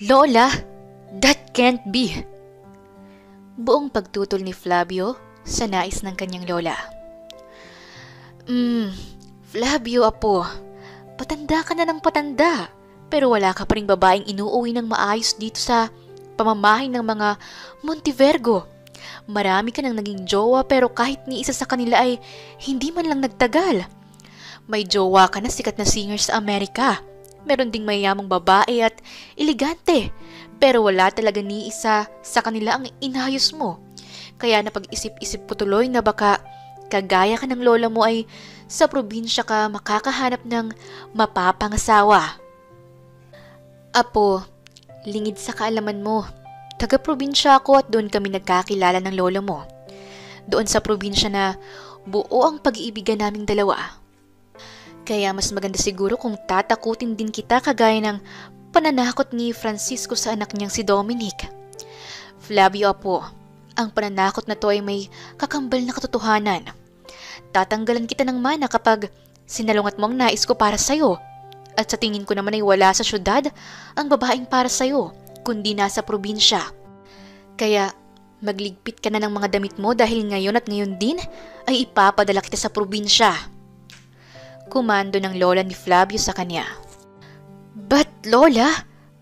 Lola, that can't be. Buong pagtutol ni Flavio sa nais ng kanyang lola. Flavio, apo, patanda ka na ng patanda, pero wala ka pa ring babaeng inuuwi ng maayos dito sa pamamahay ng mga Montevergo. Marami ka nang naging jowa pero kahit ni isa sa kanila ay hindi man lang nagtagal. May jowa ka na sikat na singer sa Amerika. Meron ding mayamang babae at elegante. Pero wala talaga ni isa sa kanila ang inayos mo. Kaya napag-isip-isip ko tuloy na baka kagaya ka ng lola mo ay sa probinsya ka makakahanap ng mapapangasawa. Apo, lingid sa kaalaman mo. Taga-probinsya ako at doon kami nagkakilala ng lola mo. Doon sa probinsya na buo ang pag-iibigan naming dalawa. Kaya mas maganda siguro kung tatakutin din kita kagaya ng pananakot ni Francisco sa anak niyang si Dominic. Flavio, apo, ang pananakot na to ay may kakambal na katotohanan. Tatanggalan kita ng mana kapag sinalungat mo ang nais ko para sa'yo. At sa tingin ko naman ay wala sa syudad ang babaeng para sa'yo, kundi nasa probinsya. Kaya magligpit ka na ng mga damit mo dahil ngayon at ngayon din ay ipapadala kita sa probinsya. Kumando ng lola ni Flavio sa kanya. But lola,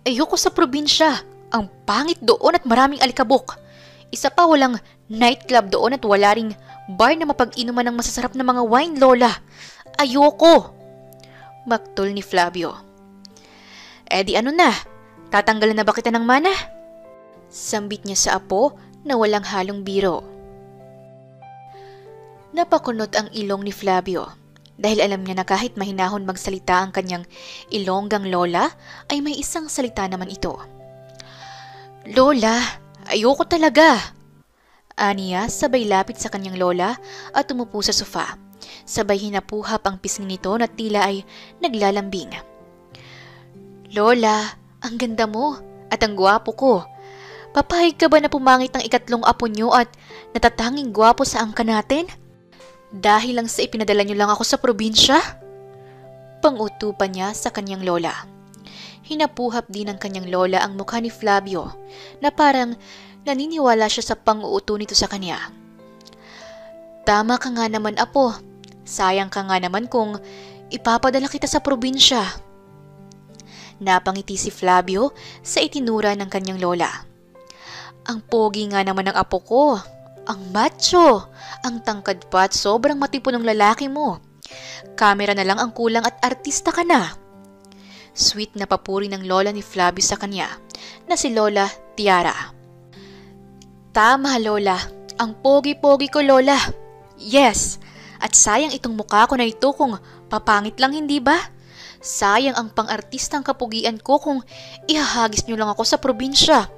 ayoko sa probinsya. Ang pangit doon at maraming alikabok. Isa pa walang nightclub doon at wala ring bar na mapag-inuman ng masasarap na mga wine, lola. Ayoko! Maktol ni Flavio. Di ano na? Tatanggalan na ba kita ng mana? Sambit niya sa apo na walang halong biro. Napakunot ang ilong ni Flavio. Dahil alam niya na kahit mahinahon magsalita ang kanyang Ilonggang lola, ay may isang salita naman ito. Lola, ayoko talaga. Aniya sabay lapit sa kanyang lola at umupo sa sofa. Sabay hinapuhap ang pisngi nito na tila ay naglalambing. Lola, ang ganda mo at ang gwapo ko. Papayag ka ba na pumangit ng ikatlong apo niyo at natatanging gwapo sa angka natin? Dahil lang sa ipinadala niyo lang ako sa probinsya? Pangutupan niya sa kanyang lola. Hinapuhap din ng kanyang lola ang mukha ni Flavio na parang naniniwala siya sa panguuto nito sa kanya. Tama ka nga naman, apo. Sayang ka nga naman kung ipapadala kita sa probinsya. Napangiti si Flavio sa itinura ng kanyang lola. Ang pogi nga naman ng apo ko. Ang macho, ang tangkad pa at sobrang matipon ng lalaki mo. Kamera na lang ang kulang at artista ka na. Sweet na papuri ng lola ni Flavio sa kanya, na si Lola Tiara. Tama, lola. Ang pogi-pogi ko, lola. Yes, at sayang itong mukha ko na ito kung papangit lang, hindi ba? Sayang ang pang-artistang kapugian ko kung ihahagis niyo lang ako sa probinsya.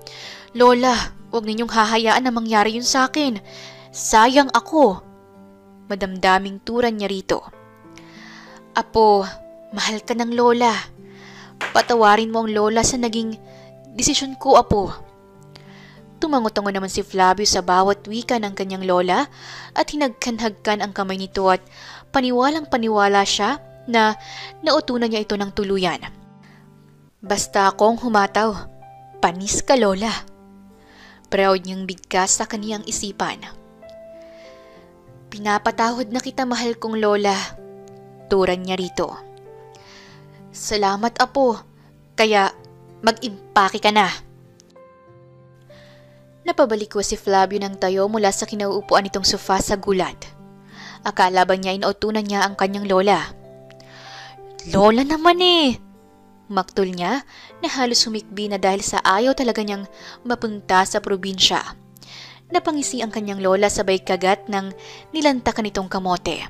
Lola, huwag ninyong hahayaan na mangyari yun sa akin. Sayang ako. Madamdaming turan niya rito. Apo, mahal ka ng lola. Patawarin mo ang lola sa naging desisyon ko, apo. Tumango-tango naman si Flavio sa bawat wika ng kanyang lola at hinagkan-hagkan ang kamay nito at paniwalang-paniwala siya na nautunan niya ito ng tuluyan. Basta akong humataw, panis ka, lola. Proud niyang bigkas sa kaniyang isipan. Pinapatawad na kita, mahal kong lola. Turan niya rito. Salamat, apo. Kaya mag-impake ka na. Napabalik ko si Flavio ng tayo mula sa kinauupuan nitong sofa sa gulat. Akala ba niya inuutunan niya ang kanyang lola? Lola naman eh! Maktol niya na halos humikbi na dahil sa ayaw talaga niyang mapunta sa probinsya. Napangisi ang kanyang lola sabay kagat ng nilantakan nitong kamote.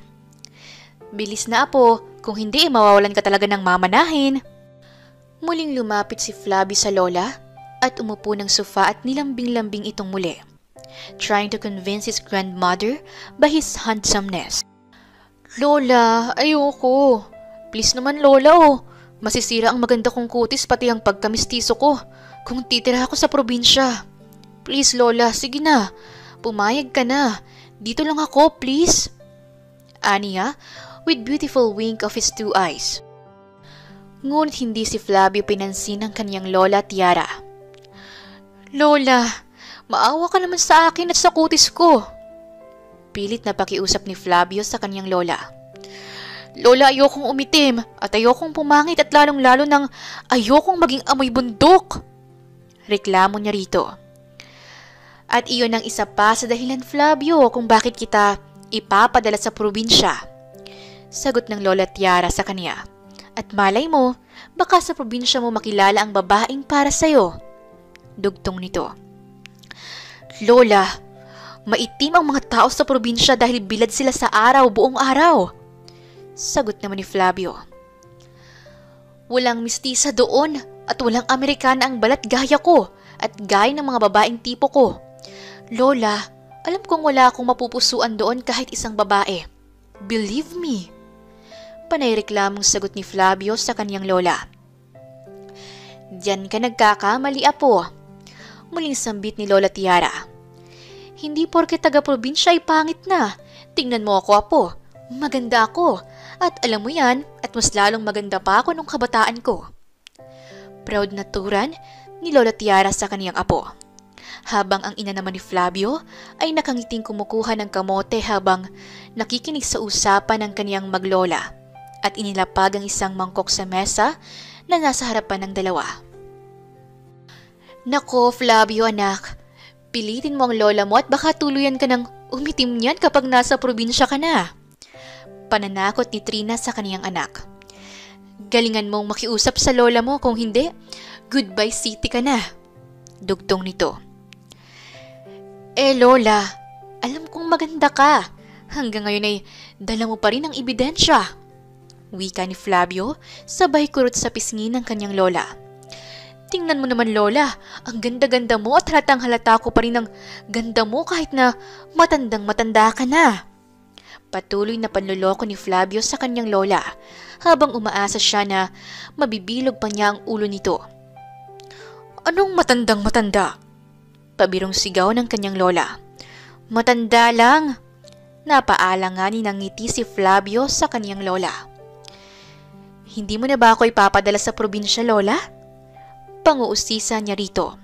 Bilis na, apo, kung hindi mawawalan ka talaga ng mamanahin. Muling lumapit si Flavio sa lola at umupo ng sofa at nilambing-lambing itong muli, trying to convince his grandmother by his handsomeness. Lola, ayoko. Please naman, lola, oh. Masisira ang maganda kong kutis pati ang pagkamistiso ko kung titira ako sa probinsya. Please, lola, sige na. Pumayag ka na. Dito lang ako, please. Aniya, with beautiful wink of his two eyes. Ngunit hindi si Flavio pinansin ng kanyang lola at Tiara. Lola, maawa ka naman sa akin at sa kutis ko. Pilit na pakiusap ni Flavio sa kanyang lola. Lola, ayokong umitim at ayokong pumangit at lalong-lalo nang ayokong maging amoy bundok. Reklamo niya rito. At iyon ang isa pa sa dahilan, Flavio, kung bakit kita ipapadala sa probinsya. Sagot ng lola Tiara sa kanya. At malay mo, baka sa probinsya mo makilala ang babaeng para sa'yo. Dugtong nito. Lola, maitim ang mga tao sa probinsya dahil bilad sila sa araw buong araw. Sagot naman ni Flavio. Walang mistisa doon at walang Amerikana ang balat gaya ko at gaya ng mga babaeng tipo ko. Lola, alam kong wala akong mapupusuan doon kahit isang babae. Believe me. Panay-reklamong sagot ni Flavio sa kanyang lola. Diyan ka nagkakamali, apo. Muling sambit ni Lola Tiara. Hindi porke taga-probinsya ay pangit na. Tingnan mo ako, apo. Maganda ako. At alam mo yan, at mas lalong maganda pa ako nung kabataan ko. Proud na turan ni Lola Tiara sa kaniyang apo. Habang ang ina naman ni Flavio ay nakangiting kumukuha ng kamote habang nakikinig sa usapan ng kaniyang maglola. At inilapag ang isang mangkok sa mesa na nasa harapan ng dalawa. Nako, Flavio anak, pilitin mo ang lola mo at baka tuluyan ka ng umitim niyan kapag nasa probinsya ka na. Pananakot ni Trina sa kaniyang anak. Galingan mong makiusap sa lola mo, kung hindi, goodbye city ka na. Dugtong nito. Lola, alam kong maganda ka. Hanggang ngayon ay dala mo pa rin ang ebidensya. Wika ni Flavio, sabay kurot sa pisngi ng kanyang lola. Tingnan mo naman, lola, ang ganda-ganda mo at halatang halata ko pa rin ang ganda mo kahit na matandang-matanda ka na. Patuloy na panloloko ni Flavio sa kanyang lola, habang umaasa siya na mabibilog pa niya ang ulo nito. Anong matandang-matanda? Pabirong sigaw ng kanyang lola. Matanda lang. Napaalanganin ng ngiti si Flavio sa kanyang lola. Hindi mo na ba ako ipapadala sa probinsya, lola? Panguusisa niya rito.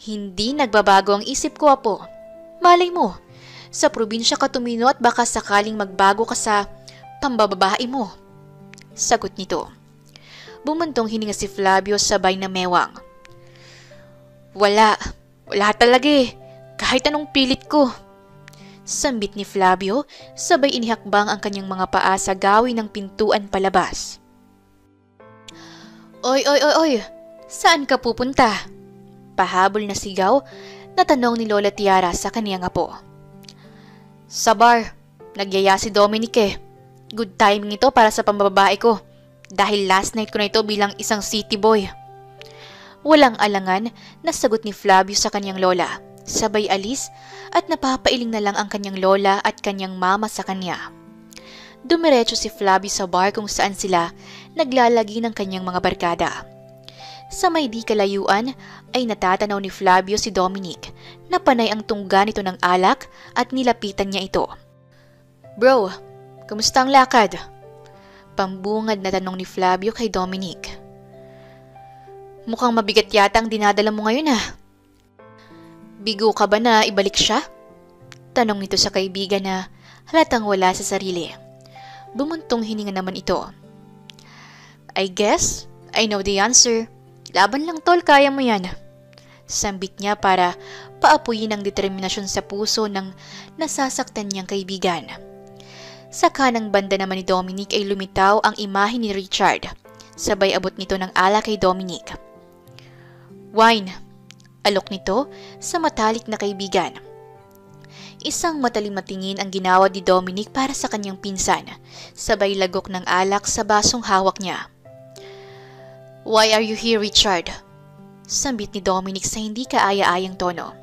Hindi nagbabago ang isip ko, apo. Malay mo, sa probinsya ka tumino at baka sakaling magbago ka sa pambababae mo. Sagot nito. Bumuntong hininga si Flavio sabay na mewang. Wala talaga eh, kahit anong pilit ko. Sambit ni Flavio, sabay inihakbang ang kanyang mga paa sa gawin ng pintuan palabas. Oy, saan ka pupunta? Pahabol na sigaw na tanong ni Lola Tiara sa kaniyang apo. Sa bar, nagyaya si Dominic eh. Good timing ito para sa pambabae ko, dahil last night ko na ito bilang isang city boy. Walang alangan na sagot ni Flavio sa kanyang lola. Sabay alis at napapailing na lang ang kanyang lola at kanyang mama sa kanya. Dumiretso si Flavio sa bar kung saan sila naglalagi ng kanyang mga barkada. Sa may di kalayuan ay natatanaw ni Flavio si Dominic na panay ang tungga nito ng alak at nilapitan niya ito. Bro, kamusta ang lakad? Pambungad na tanong ni Flavio kay Dominic. Mukhang mabigat yata ang dinadala mo ngayon ah. Bigo ka ba na ibalik siya? Tanong nito sa kaibigan na halatang wala sa sarili. Bumuntong hininga naman ito. I guess, I know the answer. Laban lang tol, kaya mo yan. Sambit niya para paapuyin ang determinasyon sa puso ng nasasaktan niyang kaibigan. Sa kanang banda naman ni Dominic ay lumitaw ang imahe ni Richard. Sabay abot nito ng alak kay Dominic. Wine. Alok nito sa matalik na kaibigan. Isang matalim-matingin ang ginawa ni Dominic para sa kanyang pinsan, sabay lagok ng alak sa basong hawak niya. Why are you here, Richard? Sambit ni Dominic sa hindi kaaya-ayang tono.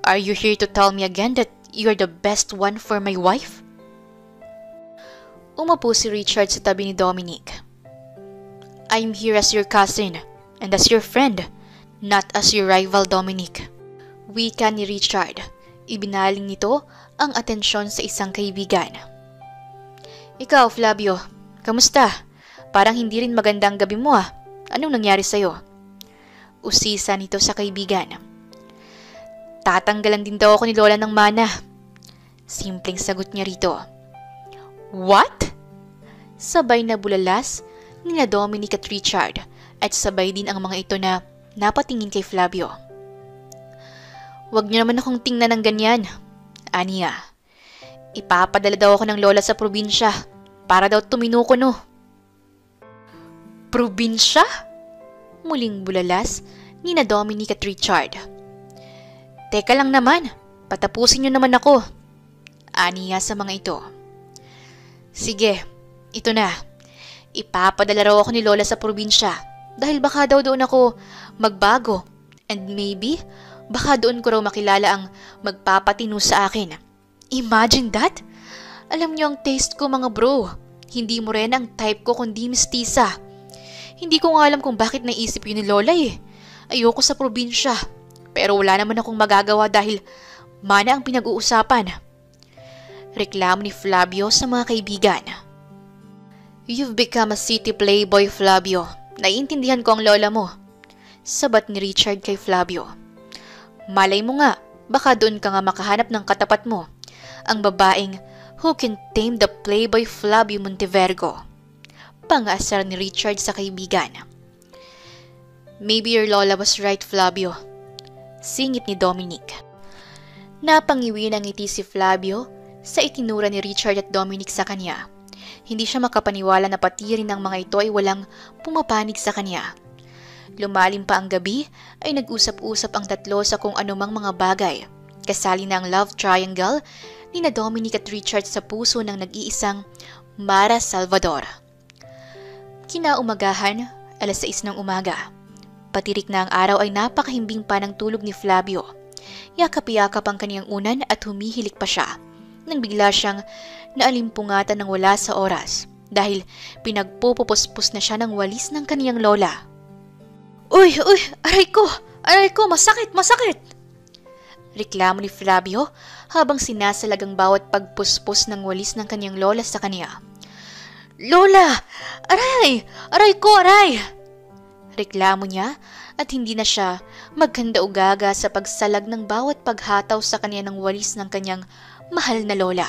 Are you here to tell me again that you're the best one for my wife? Umupo si Richard sa tabi ni Dominic. I'm here as your cousin and as your friend, not as your rival, Dominic. Wika ni Richard. Ibinaling nito ang atensyon sa isang kaibigan. Ikaw, Flavio, kamusta? Parang hindi rin maganda ang gabi mo ah. Anong nangyari sa'yo? Usisa nito sa kaibigan. Tatanggalan din daw ako ni Lola ng mana. Simpleng sagot niya rito. What? Sabay na bulalas nila Dominic at Richard at sabay din ang mga ito na napatingin kay Flavio. Huwag niyo naman akong tingnan ng ganyan. Aniya, ipapadala daw ako ng lola sa probinsya para daw tuminuko no. Probinsya? Muling bulalas ni na Dominic at Richard. Teka lang naman, patapusin niyo naman ako. Aniya sa mga ito. Sige, ito na. Ipapadala raw ako ni Lola sa probinsya dahil baka daw doon ako magbago and maybe baka doon ko raw makilala ang magpapatino sa akin. Imagine that? Alam niyo ang taste ko mga bro. Hindi mo rin ang type ko kundi mistisa. Hindi ko nga alam kung bakit naisip yun ni Lola eh. Ayoko sa probinsya. Pero wala naman akong magagawa dahil mana ang pinag-uusapan. Reklamo ni Flavio sa mga kaibigan. You've become a city playboy, Flavio. Naiintindihan ko ang lola mo. Sabat ni Richard kay Flavio. Malay mo nga, baka doon ka nga makahanap ng katapat mo. Ang babaeng who can tame the playboy Flavio Montevergo. Pang-asar ni Richard sa kaibigan. Maybe your lola was right, Flavio. Singit ni Dominic. Napangiwi ng ngiti si Flavio sa itinura ni Richard at Dominic sa kanya. Hindi siya makapaniwala na pati rin ng mga ito ay walang pumapanig sa kanya. Lumalim pa ang gabi ay nag-usap-usap ang tatlo sa kung anumang mga bagay. Kasali na ang love triangle ni na Dominic at Richard sa puso ng nag-iisang Mara Salvador. Kinaumagahan, 6:00 ng umaga. Patirik na ang araw ay napakahimbing pa ng tulog ni Flavio. Yakap-yakap ang kaniyang unan at humihilik pa siya. Nang bigla siyang naalimpungatan ng wala sa oras dahil pinagpupupuspos na siya ng walis ng kaniyang lola. Uy! Aray ko! Masakit! Reklamo ni Flavio habang sinasalag ang bawat pagpuspos ng walis ng kaniyang lola sa kaniya. Lola! Aray! Aray ko! Reklamo niya at hindi na siya magkanda-ugaga sa pagsalag ng bawat paghataw sa kanya ng walis ng kanyang mahal na lola.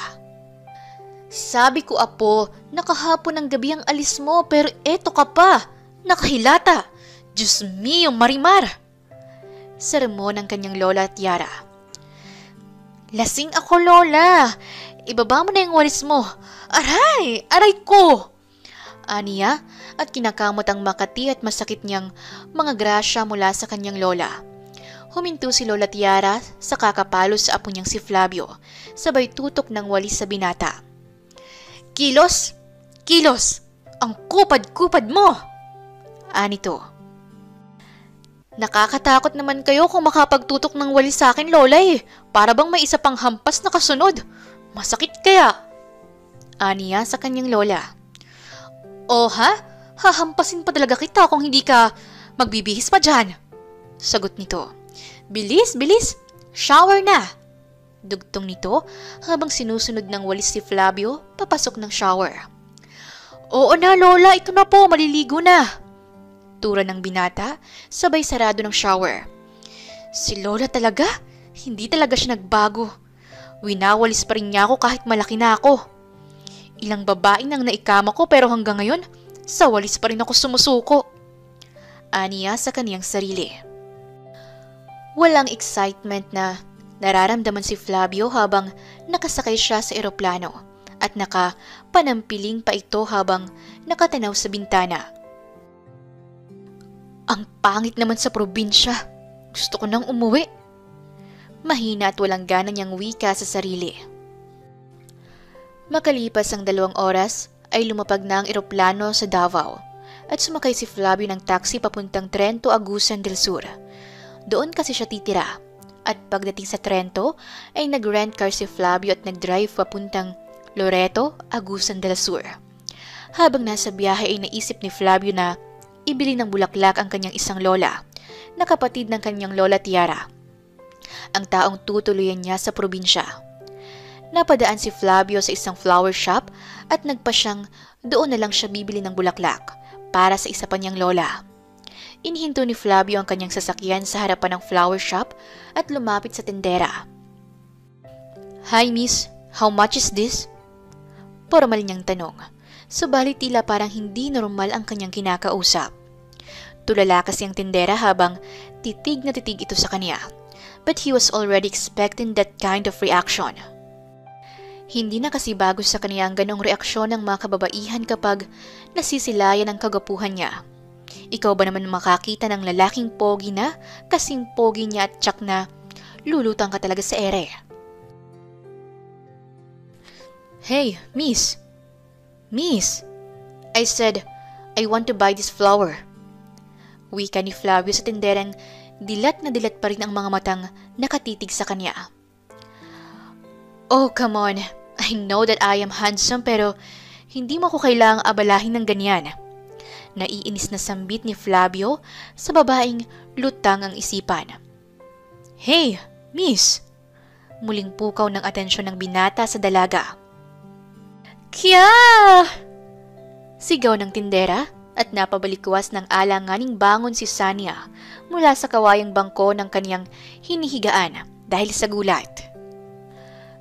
Sabi ko apo, nakahapon ng gabi ang alis mo pero eto ka pa, nakahilata. Diyos mio, Marimar! Sermon ng kanyang lola at Yara. Lasing ako, lola. Ibaba mo na yung walis mo. Aray! Aray ko! Aniya at kinakamot ang makati at masakit niyang mga grasya mula sa kanyang lola. Huminto si Lola Tiara sa kakapalo sa apo niyang si Flavio, sabay tutok ng walis sa binata. Kilos! Ang kupad-kupad mo! Anito. Nakakatakot naman kayo kung makapagtutok ng walis sa akin, Lola eh. Para bang may isa pang hampas na kasunod. Masakit kaya? Aniya sa kanyang lola. Oh ha? Hahampasin pa talaga kita kung hindi ka magbibihis pa dyan. Sagot nito. Bilis! Shower na! Dugtong nito habang sinusunod ng walis si Flavio papasok ng shower. Oo na, Lola, ito na po, maliligo na. Tura ng binata, sabay sarado ng shower. Si Lola talaga? Hindi talaga siya nagbago. Winawalis pa rin niya ako kahit malaki na ako. Ilang babae nang naikama ko pero hanggang ngayon, sa walis pa rin ako sumusuko. Aniya sa kaniyang sarili. Walang excitement na nararamdaman si Flavio habang nakasakay siya sa eroplano at nakapanampiling pa ito habang nakatanaw sa bintana. Ang pangit naman sa probinsya. Gusto ko nang umuwi. Mahina at walang gana niyang wika sa sarili. Makalipas ang 2 oras ay lumapag na ang eroplano sa Davao at sumakay si Flavio ng taxi papuntang Trento, Agusan del Sur. Doon kasi siya titira at pagdating sa Trento ay nag-rent car si Flavio at nag-drive papuntang Loreto, Agusan del Sur. Habang nasa biyahe ay naisip ni Flavio na ibili ng bulaklak ang kanyang isang lola, na kapatid ng kanyang lola Tiara, ang taong tutuluyan niya sa probinsya. Napadaan si Flavio sa isang flower shop at nagpa siyang doon na lang siya bibili ng bulaklak para sa isa pa niyang lola. Inihinto ni Flavio ang kanyang sasakyan sa harapan ng flower shop at lumapit sa tendera. "Hi miss, how much is this?" Formal niyang tanong, subalit tila parang hindi normal ang kanyang kinakausap. Tulala kasi ang tendera habang titig na titig ito sa kanya, but he was already expecting that kind of reaction. Hindi na kasi bago sa kanya ang ganong reaksyon ng mga kababaihan kapag nasisilayan ang kagapuhan niya. Ikaw ba naman makakita ng lalaking pogi na kasing pogi niya at tsak na lulutang ka talaga sa ere? "Hey, miss! Miss! I said, I want to buy this flower." Wika ni Flavio sa tinderang dilat na dilat pa rin ang mga matang nakatitig sa kanya. "Oh, come on. I know that I am handsome pero hindi mo ko kailangang abalahin ng ganyan." Naiinis na sambit ni Flavio sa babaeng lutang ang isipan. "Hey, miss!" Muling pukaw ng atensyon ng binata sa dalaga. "Kya!" Sigaw ng tindera at napabalikwas ng alanganing bangon si Sania mula sa kawayang bangko ng kaniyang hinihigaan dahil sa gulat.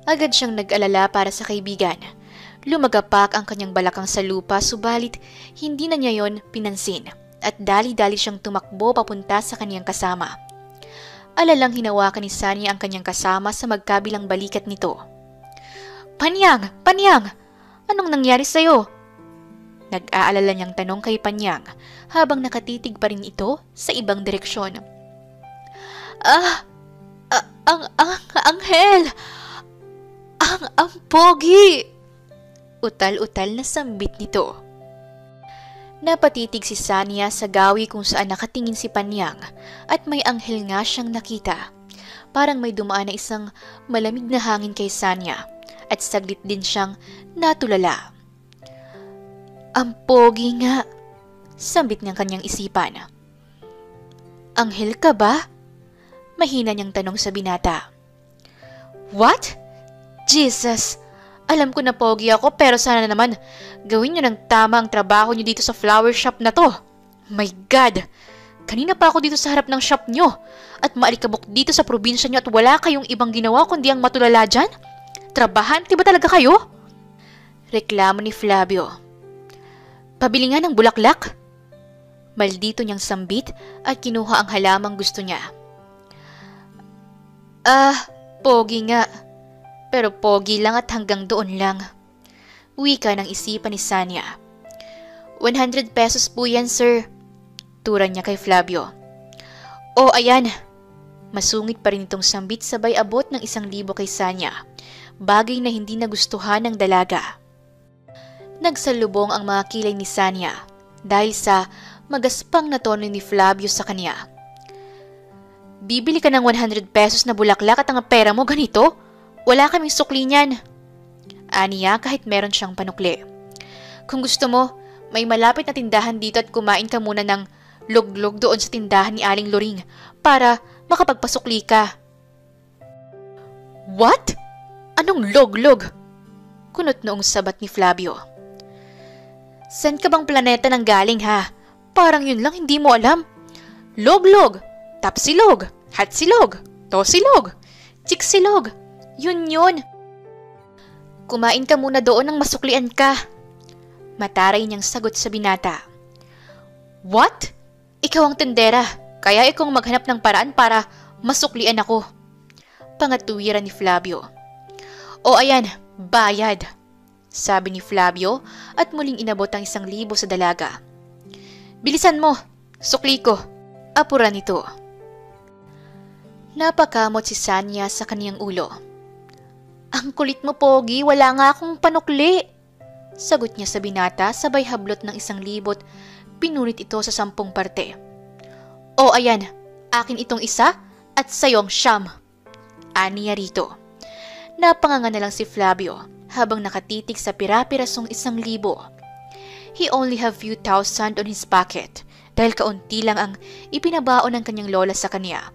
Agad siyang nag-alala para sa kaibigan. Lumagapak ang kanyang balakang sa lupa subalit hindi na niya yon pinansin at dali-dali siyang tumakbo papunta sa kaniyang kasama. Alalang hinawakan ni Sania ang kanyang kasama sa magkabilang balikat nito. "Panyang! Panyang! Anong nangyari sa'yo?" Nag-aalala niyang tanong kay Panyang habang nakatitig pa rin ito sa ibang direksyon. Ang anghel! Ang pogi!" Utal-utal na sambit nito. Napatitig si Sania sa gawi kung saan nakatingin si Panyang at may anghel nga siyang nakita. Parang may dumaan na isang malamig na hangin kay Sania at saglit din siyang natulala. "Ang pogi nga," sambit ng kanyang isipan. "Anghel ka ba?" Mahina niyang tanong sa binata. "What? Jesus! Alam ko na pogi ako pero sana naman gawin niyo ng tama ang trabaho niyo dito sa flower shop na to. My God! Kanina pa ako dito sa harap ng shop niyo at maalikabok dito sa probinsya niyo at wala kayong ibang ginawa kundi ang matulala dyan? Trabahante ba talaga kayo?" Reklamo ni Flavio. "Pabili nga ng bulaklak." Maldito niyang sambit at kinuha ang halamang gusto niya. Pogi nga. Pero pogi lang at hanggang doon lang." Wika ng isipan ni Sania. 100 pesos po yan, sir." Turan niya kay Flavio. "Oh, ayan." Masungit pa rin itong sambit sabay abot ng 1,000 kay Sania. Bagay na hindi nagustuhan ng dalaga. Nagsalubong ang mga kilay ni Sania dahil sa magaspang na tono ni Flavio sa kanya. "Bibili ka ng 100 pesos na bulaklak at ang pera mo ganito? Wala kaming sukli niyan." Aniya kahit meron siyang panukli. "Kung gusto mo, may malapit na tindahan dito at kumain ka muna ng luglog doon sa tindahan ni Aling Loring para makapagpasukli ka." "What? Anong loglog?" Kunot noong sabat ni Flavio. "Saan ka bang planeta nang galing ha? Parang yun lang hindi mo alam. Loglog, tapsilog, hatsilog, tosilog, chiksilog. Yun. Kumain ka muna doon nang masuklian ka." Mataray niyang sagot sa binata. "What? Ikaw ang tendera, kaya ikaw maghanap ng paraan para masuklian ako." Pangatuwiran ni Flavio. "O ayan, bayad," sabi ni Flavio at muling inabot ang 1,000 sa dalaga. "Bilisan mo, sukli ko." Apura nito. Napakamot si Sania sa kaniyang ulo. "Ang kulit mo, pogi, wala nga akong panukli." Sagot niya sa binata sabay hablot ng 1,000 pinunit ito sa 10 parte. "O ayan, akin itong isa at sayo ang siyam." Aniya rito. Napanganga na lang si Flavio habang nakatitig sa pira-pirasong 1,000. He only have few thousand on his pocket dahil kaunti lang ang ipinabaon ng kanyang lola sa kanya.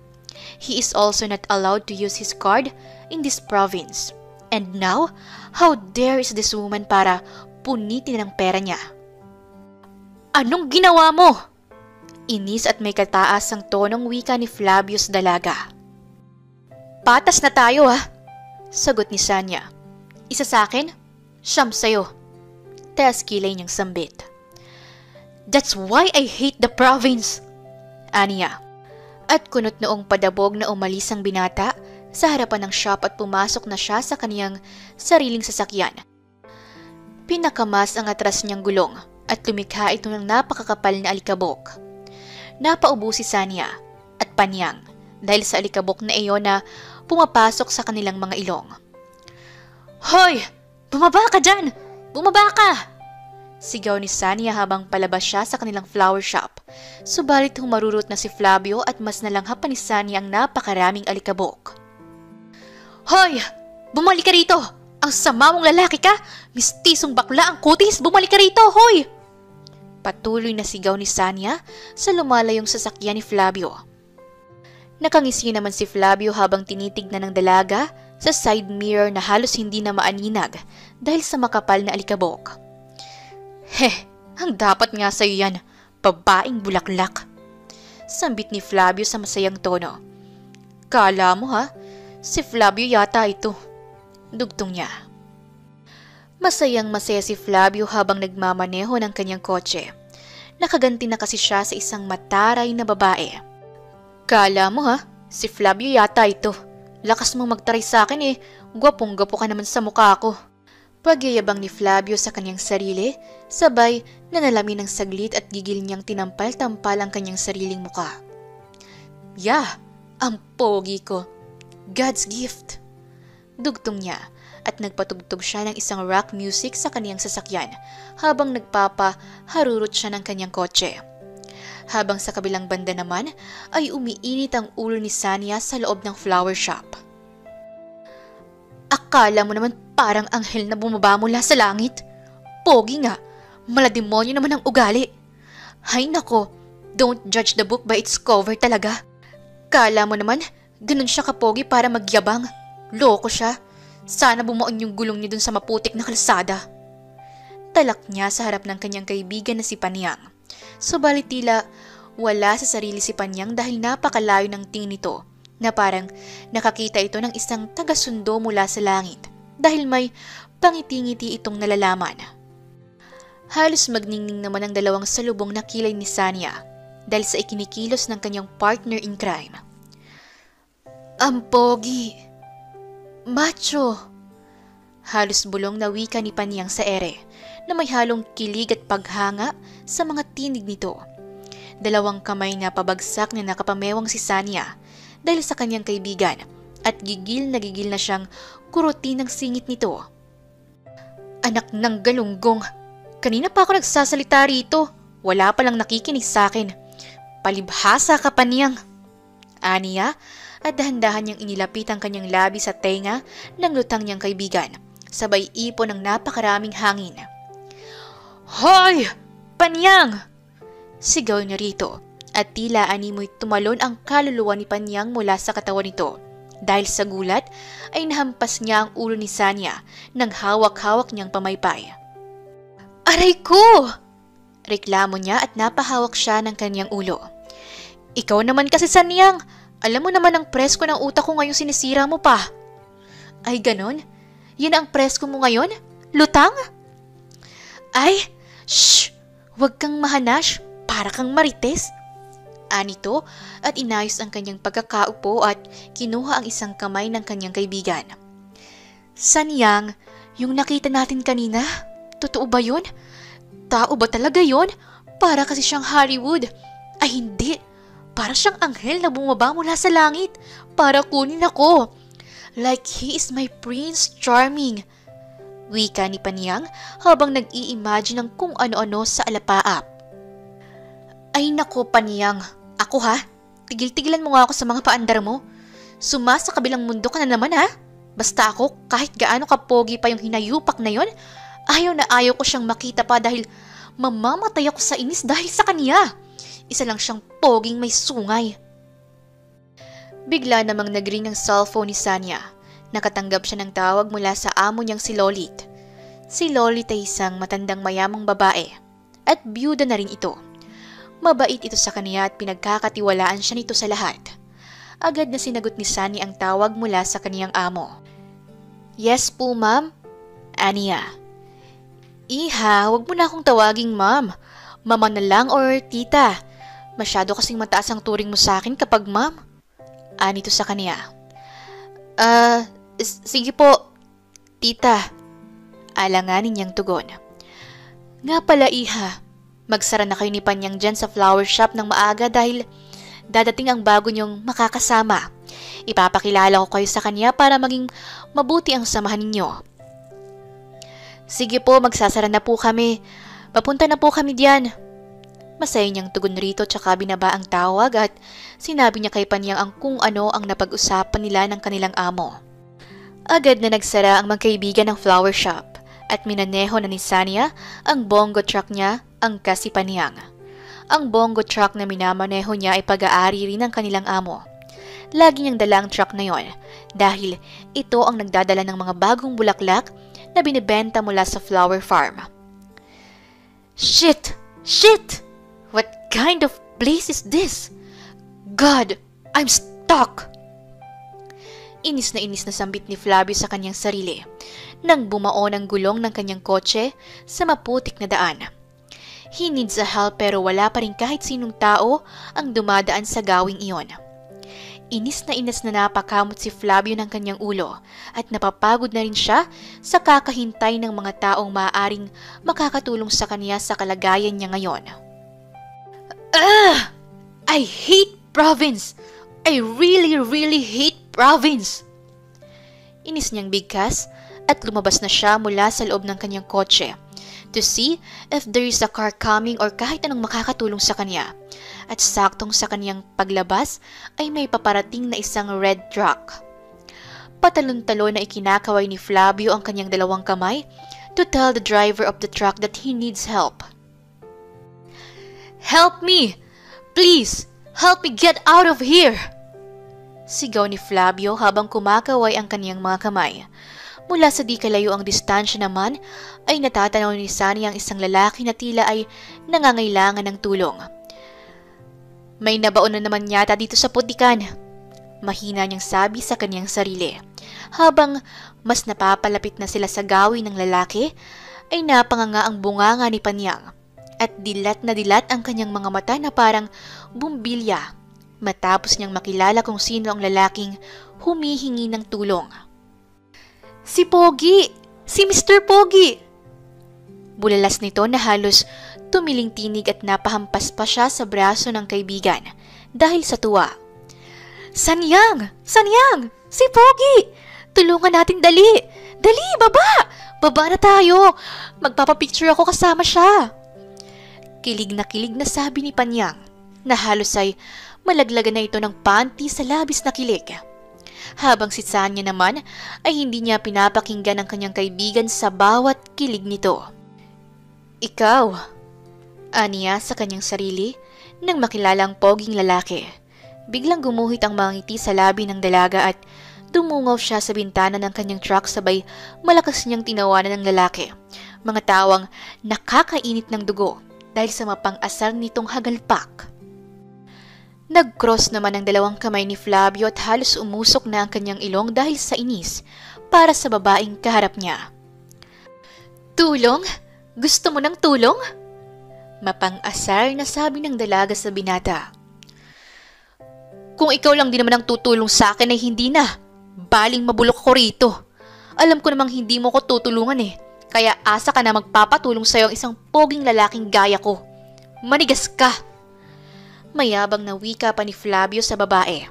He is also not allowed to use his card in this province. And now, how dare is this woman para punitin ng pera niya. Anong ginawa mo? Inis at may kataas ang tonong wika ni Flavius Dalaga. Patas na tayo sagot ni Sanya. Isa sa akin, siyam sa'yo. Taas kilay niyang sambit. That's why I hate the province, aniya. At kunot noong padabog na umalis ang binata sa harapan ng shop at pumasok na siya sa kaniyang sariling sasakyan. Pinakamas ang atras niyang gulong at lumikha ito ng napakakapal na alikabok. Napaubo si Sanya at Panyang dahil sa alikabok na iyon na pumapasok sa kanilang mga ilong. Hoy! Bumaba ka dyan! Bumaba ka! Sigaw ni Sanya habang palabas siya sa kanilang flower shop. Subalit humarurot na si Flavio at mas nalanghap pa ni Sanya ang napakaraming alikabok. Hoy! Bumalik ka rito! Ang sama mong lalaki ka! Mistisong bakla ang kutis! Bumalik ka rito! Hoy! Patuloy na sigaw ni Sanya sa lumalayong sasakyan ni Flavio. Nakangisi naman si Flavio habang tinitignan ng dalaga sa side mirror na halos hindi na maaninag dahil sa makapal na alikabok. Ang dapat nga sa'yo yan, babaeng bulaklak. Sambit ni Flavio sa masayang tono. Kala mo si Flavio yata ito. Dugtong niya. Masayang masaya si Flavio habang nagmamaneho ng kanyang kotse. Nakaganti na kasi siya sa isang mataray na babae. Kala mo si Flavio yata ito. Lakas mong magtaray sa akin Gwapong-gwapo ka naman sa mukha ko. Pagyayabang ni Flavio sa kanyang sarili, sabay nanalamin ng saglit at gigil niyang tinampal-tampal ang kanyang sariling mukha. Ang pogi ko. God's gift. Dugtong niya at nagpatugtog siya ng isang rock music sa kanyang sasakyan habang nagpapaharurot siya ng kanyang kotse. Habang sa kabilang banda naman ay umiinit ang ulo ni Sanya sa loob ng flower shop. Akala mo naman parang anghel na bumaba mula sa langit. Pogi nga, malademonyo naman ang ugali. Hay nako, don't judge the book by its cover talaga. Kala mo naman, ganun siya kapogi para magyabang. Loko siya. Sana bumuon yung gulong niya dun sa maputik na kalsada. Talak niya sa harap ng kanyang kaibigan na si Panyang. Subalit tila wala sa sarili si Panyang dahil napakalayo ng tingin nito na parang nakakita ito ng isang taga-sundo mula sa langit dahil may pangiti-ngiti itong nalalaman. Halos magningning naman ang dalawang salubong na kilay ni Sanya dahil sa ikinikilos ng kanyang partner in crime. Ang pogi! Macho! Halos bulong na wika ni Panyang sa ere na may halong kilig at paghanga sa mga tinig nito. Dalawang kamay na pabagsak na nakapamewang si Sanya dahil sa kanyang kaibigan at gigil na siyang kurutin ng singit nito. Anak ng galunggong! Kanina pa ako nagsasalita rito. Wala palang nakikinig sa akin. Palibhasa ka, Panyang! Aniya at dahan-dahan niyang inilapit ang kanyang labi sa tenga ng lutang niyang kaibigan. Sabay ipon ng napakaraming hangin. Hoy! Panyang! Sigaw niya rito at tila animoy tumalon ang kaluluwa ni Panyang mula sa katawan nito. Dahil sa gulat ay nahampas niya ang ulo ni Sanya nang hawak-hawak niyang pamaypay. Aray ko! Reklamo niya at napahawak siya ng kanyang ulo. Ikaw naman kasi, Sanyang! Alam mo naman ang presko ng utak ko ngayong sinisira mo pa. Ay ganon? Yan ang presko mo ngayon? Lutang? Ay, shh! Huwag kang mahanash, para kang marites. Anito at inayos ang kanyang pagkakaupo at kinuha ang isang kamay ng kanyang kaibigan. Sanyang, yung nakita natin kanina, totoo ba yun? Tao ba talaga yun? Para kasi siyang Hollywood. Ay hindi, para siyang anghel na bumaba mula sa langit para kunin ako. Like he is my Prince Charming. Wika ni Panyang habang nag-i-imagine ng kung ano-ano sa alapaap. Ay nako, Panyang, ako tigil-tigilan mo nga ako sa mga paandar mo. Sa kabilang mundo ka na naman Basta ako, kahit gaano kapogi pa yung hinayupak na yon, ayaw na ayaw ko siyang makita pa dahil mamamatay ako sa inis dahil sa kanya. Isa lang siyang poging may sungay. Bigla namang nag-ring ang cellphone ni Sanya. Nakatanggap siya ng tawag mula sa amo niyang si Lolit. Si Lolita ay isang matandang mayamang babae at byuda na rin ito. Mabait ito sa kanya at pinagkakatiwalaan siya nito sa lahat. Agad na sinagot ni Sunny ang tawag mula sa kaniyang amo. Yes po, ma'am. Aniya. Iha, wag mo na akong tawaging ma'am. Mama na lang or tita. Masyado kasing mataas ang turing mo sa akin kapag ma'am. Anito sa kaniya. Sige po, tita. Alanganin niyang tugon. Nga pala, iha. Magsara na kayo ni Panyang dyan sa flower shop ng maaga dahil dadating ang bago niyong makakasama. Ipapakilala ko kayo sa kanya para maging mabuti ang samahan ninyo. Sige po, magsasara na po kami. Papunta na po kami diyan. Masaya niyang tugon rito tsaka binaba ang tawag at sinabi niya kay Panyang ang kung ano ang napag-usapan nila ng kanilang amo. Agad na nagsara ang magkaibigan ng flower shop at minaneho na ni Sanya ang bongo truck niya ang kasi Panyang. Ang bongo truck na minamaneho niya ay pag-aari rin ng kanilang amo. Lagi niyang dala ang truck na yon dahil ito ang nagdadala ng mga bagong bulaklak na binibenta mula sa flower farm. Shit! Shit! What kind of place is this? God, I'm stuck! Inis na sambit ni Flavio sa kanyang sarili nang bumao ng gulong ng kanyang kotse sa maputik na daan. He needs a help pero wala pa rin kahit sinong tao ang dumadaan sa gawing iyon. Inis na napakamot si Flavio ng kanyang ulo at napapagod na rin siya sa kakahintay ng mga taong maaaring makakatulong sa kanya sa kalagayan niya ngayon. I hate province! I really hate province! Inis niyang bigkas at lumabas na siya mula sa loob ng kanyang kotse to see if there is a car coming or kahit anong makakatulong sa kanya. At saktong sa kanyang paglabas ay may paparating na isang red truck. Patalon-talon na ikinakaway ni Flavio ang kanyang dalawang kamay to tell the driver of the truck that he needs help. Help me! Please! Help me get out of here! Sigaw ni Flavio habang kumakaway ang kaniyang mga kamay. Mula sa di kalayo ang distansya naman ay natatanaw ni Sunny ang isang lalaki na tila ay nangangailangan ng tulong. May nabaon na naman yata dito sa putikan. Mahina niyang sabi sa kaniyang sarili. Habang mas napapalapit na sila sa gawin ng lalaki, ay napanganga ang bunganga ni Panyang. At dilat na dilat ang kanyang mga mata na parang bumbilya matapos niyang makilala kung sino ang lalaking humihingi ng tulong. Si Pogi! Si Mr. Pogi! Bulalas nito na halos tumiling tinig at napahampas pa siya sa braso ng kaibigan dahil sa tuwa. Sanyang! Sanyang! Si Pogi! Tulungan natin dali! Dali! Baba! Baba na tayo! Magpapapicture ako kasama siya! Kilig na sabi ni Panyang na halos ay malaglagan na ito ng panty sa labis na kilig. Habang si Sanya naman ay hindi niya pinapakinggan ang kanyang kaibigan sa bawat kilig nito. Ikaw, aniya sa kanyang sarili nang makilala ang poging lalaki. Biglang gumuhit ang mga ngiti sa labi ng dalaga at dumungaw siya sa bintana ng kanyang truck sabay malakas niyang tinawanan ng lalaki. Mga tawang nakakainit ng dugo dahil sa mapang-asar nitong hagalpak. Nag-cross naman ang dalawang kamay ni Flavio at halos umusok na ang kanyang ilong dahil sa inis para sa babaeng kaharap niya. Tulong? Gusto mo ng tulong? Mapang-asar na sabi ng dalaga sa binata. Kung ikaw lang din naman ang tutulong sa akin ay hindi na. Baling mabulok ko rito. Alam ko namang hindi mo ko tutulungan eh. Kaya asa ka na magpapatulong sa'yo ang isang poging lalaking gaya ko. Manigas ka! Mayabang na wika pa ni Flavio sa babae.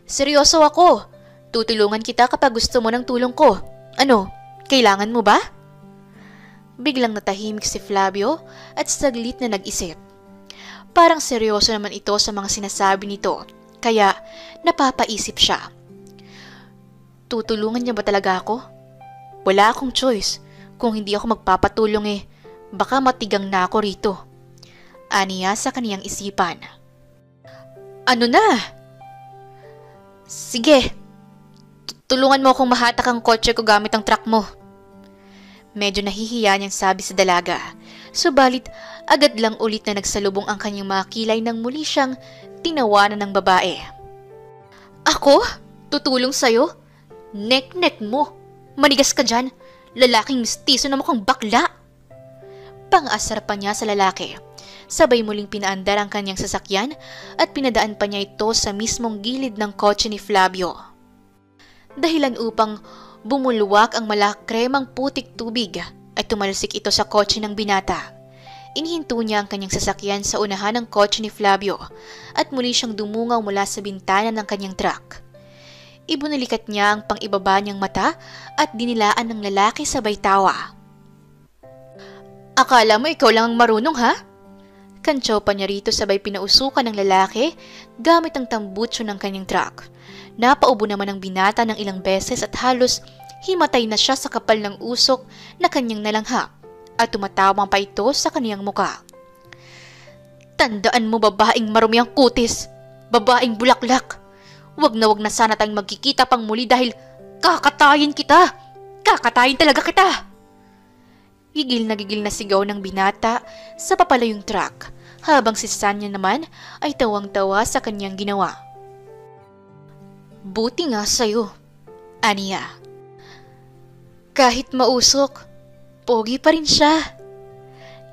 Seryoso ako. Tutulungan kita kapag gusto mo ng tulong ko. Ano, kailangan mo ba? Biglang natahimik si Flavio at saglit na nag-isip. Parang seryoso naman ito sa mga sinasabi nito, kaya napapaisip siya. Tutulungan niya ba talaga ako? Wala akong choice. Kung hindi ako magpapatulong baka matigang na ako rito. Aniya sa kaniyang isipan. Ano na? Sige. Tulungan mo akong mahatak ang kotse ko gamit ang truck mo. Medyo nahihiya niyang sabi sa dalaga. Subalit, agad lang ulit na nagsalubong ang kanyang mga kilay nang muli siyang tinawanan ng babae. Ako? Tutulong sa'yo? Nek-nek mo. Manigas ka dyan. Lalaking mistiso na mukhang bakla. Pang-asar pa niya sa lalaki. Sabay muling pinaandar ang kanyang sasakyan at pinadaan pa niya ito sa mismong gilid ng kotse ni Flavio. Dahilan upang bumulwak ang malakremang putik tubig ay tumalsik ito sa kotse ng binata. Inihinto niya ang kanyang sasakyan sa unahan ng kotse ni Flavio at muli siyang dumungaw mula sa bintana ng kanyang truck. Ibunalikat niya ang pang-ibaba niyang mata at dinilaan ng lalaki sabay tawa. Akala mo ikaw lang ang marunong, ha? Kantsaw pa niya rito sabay pinausukan ng lalaki gamit ang tambucho ng kanyang truck. Napaubo naman ang binata ng ilang beses at halos himatay na siya sa kapal ng usok na kanyang nalanghap at tumatawang pa ito sa kaniyang muka. Tandaan mo, babaeng marumi ang kutis, babaeng bulaklak. Wag na sana tayong magkikita pang muli dahil kakatayin kita. Kakatayin talaga kita. Gigil na sigaw ng binata sa papalayong truck habang si Sanya naman ay tawang-tawa sa kanyang ginawa. Buti nga sa'yo, aniya. Kahit mausok, pogi pa rin siya.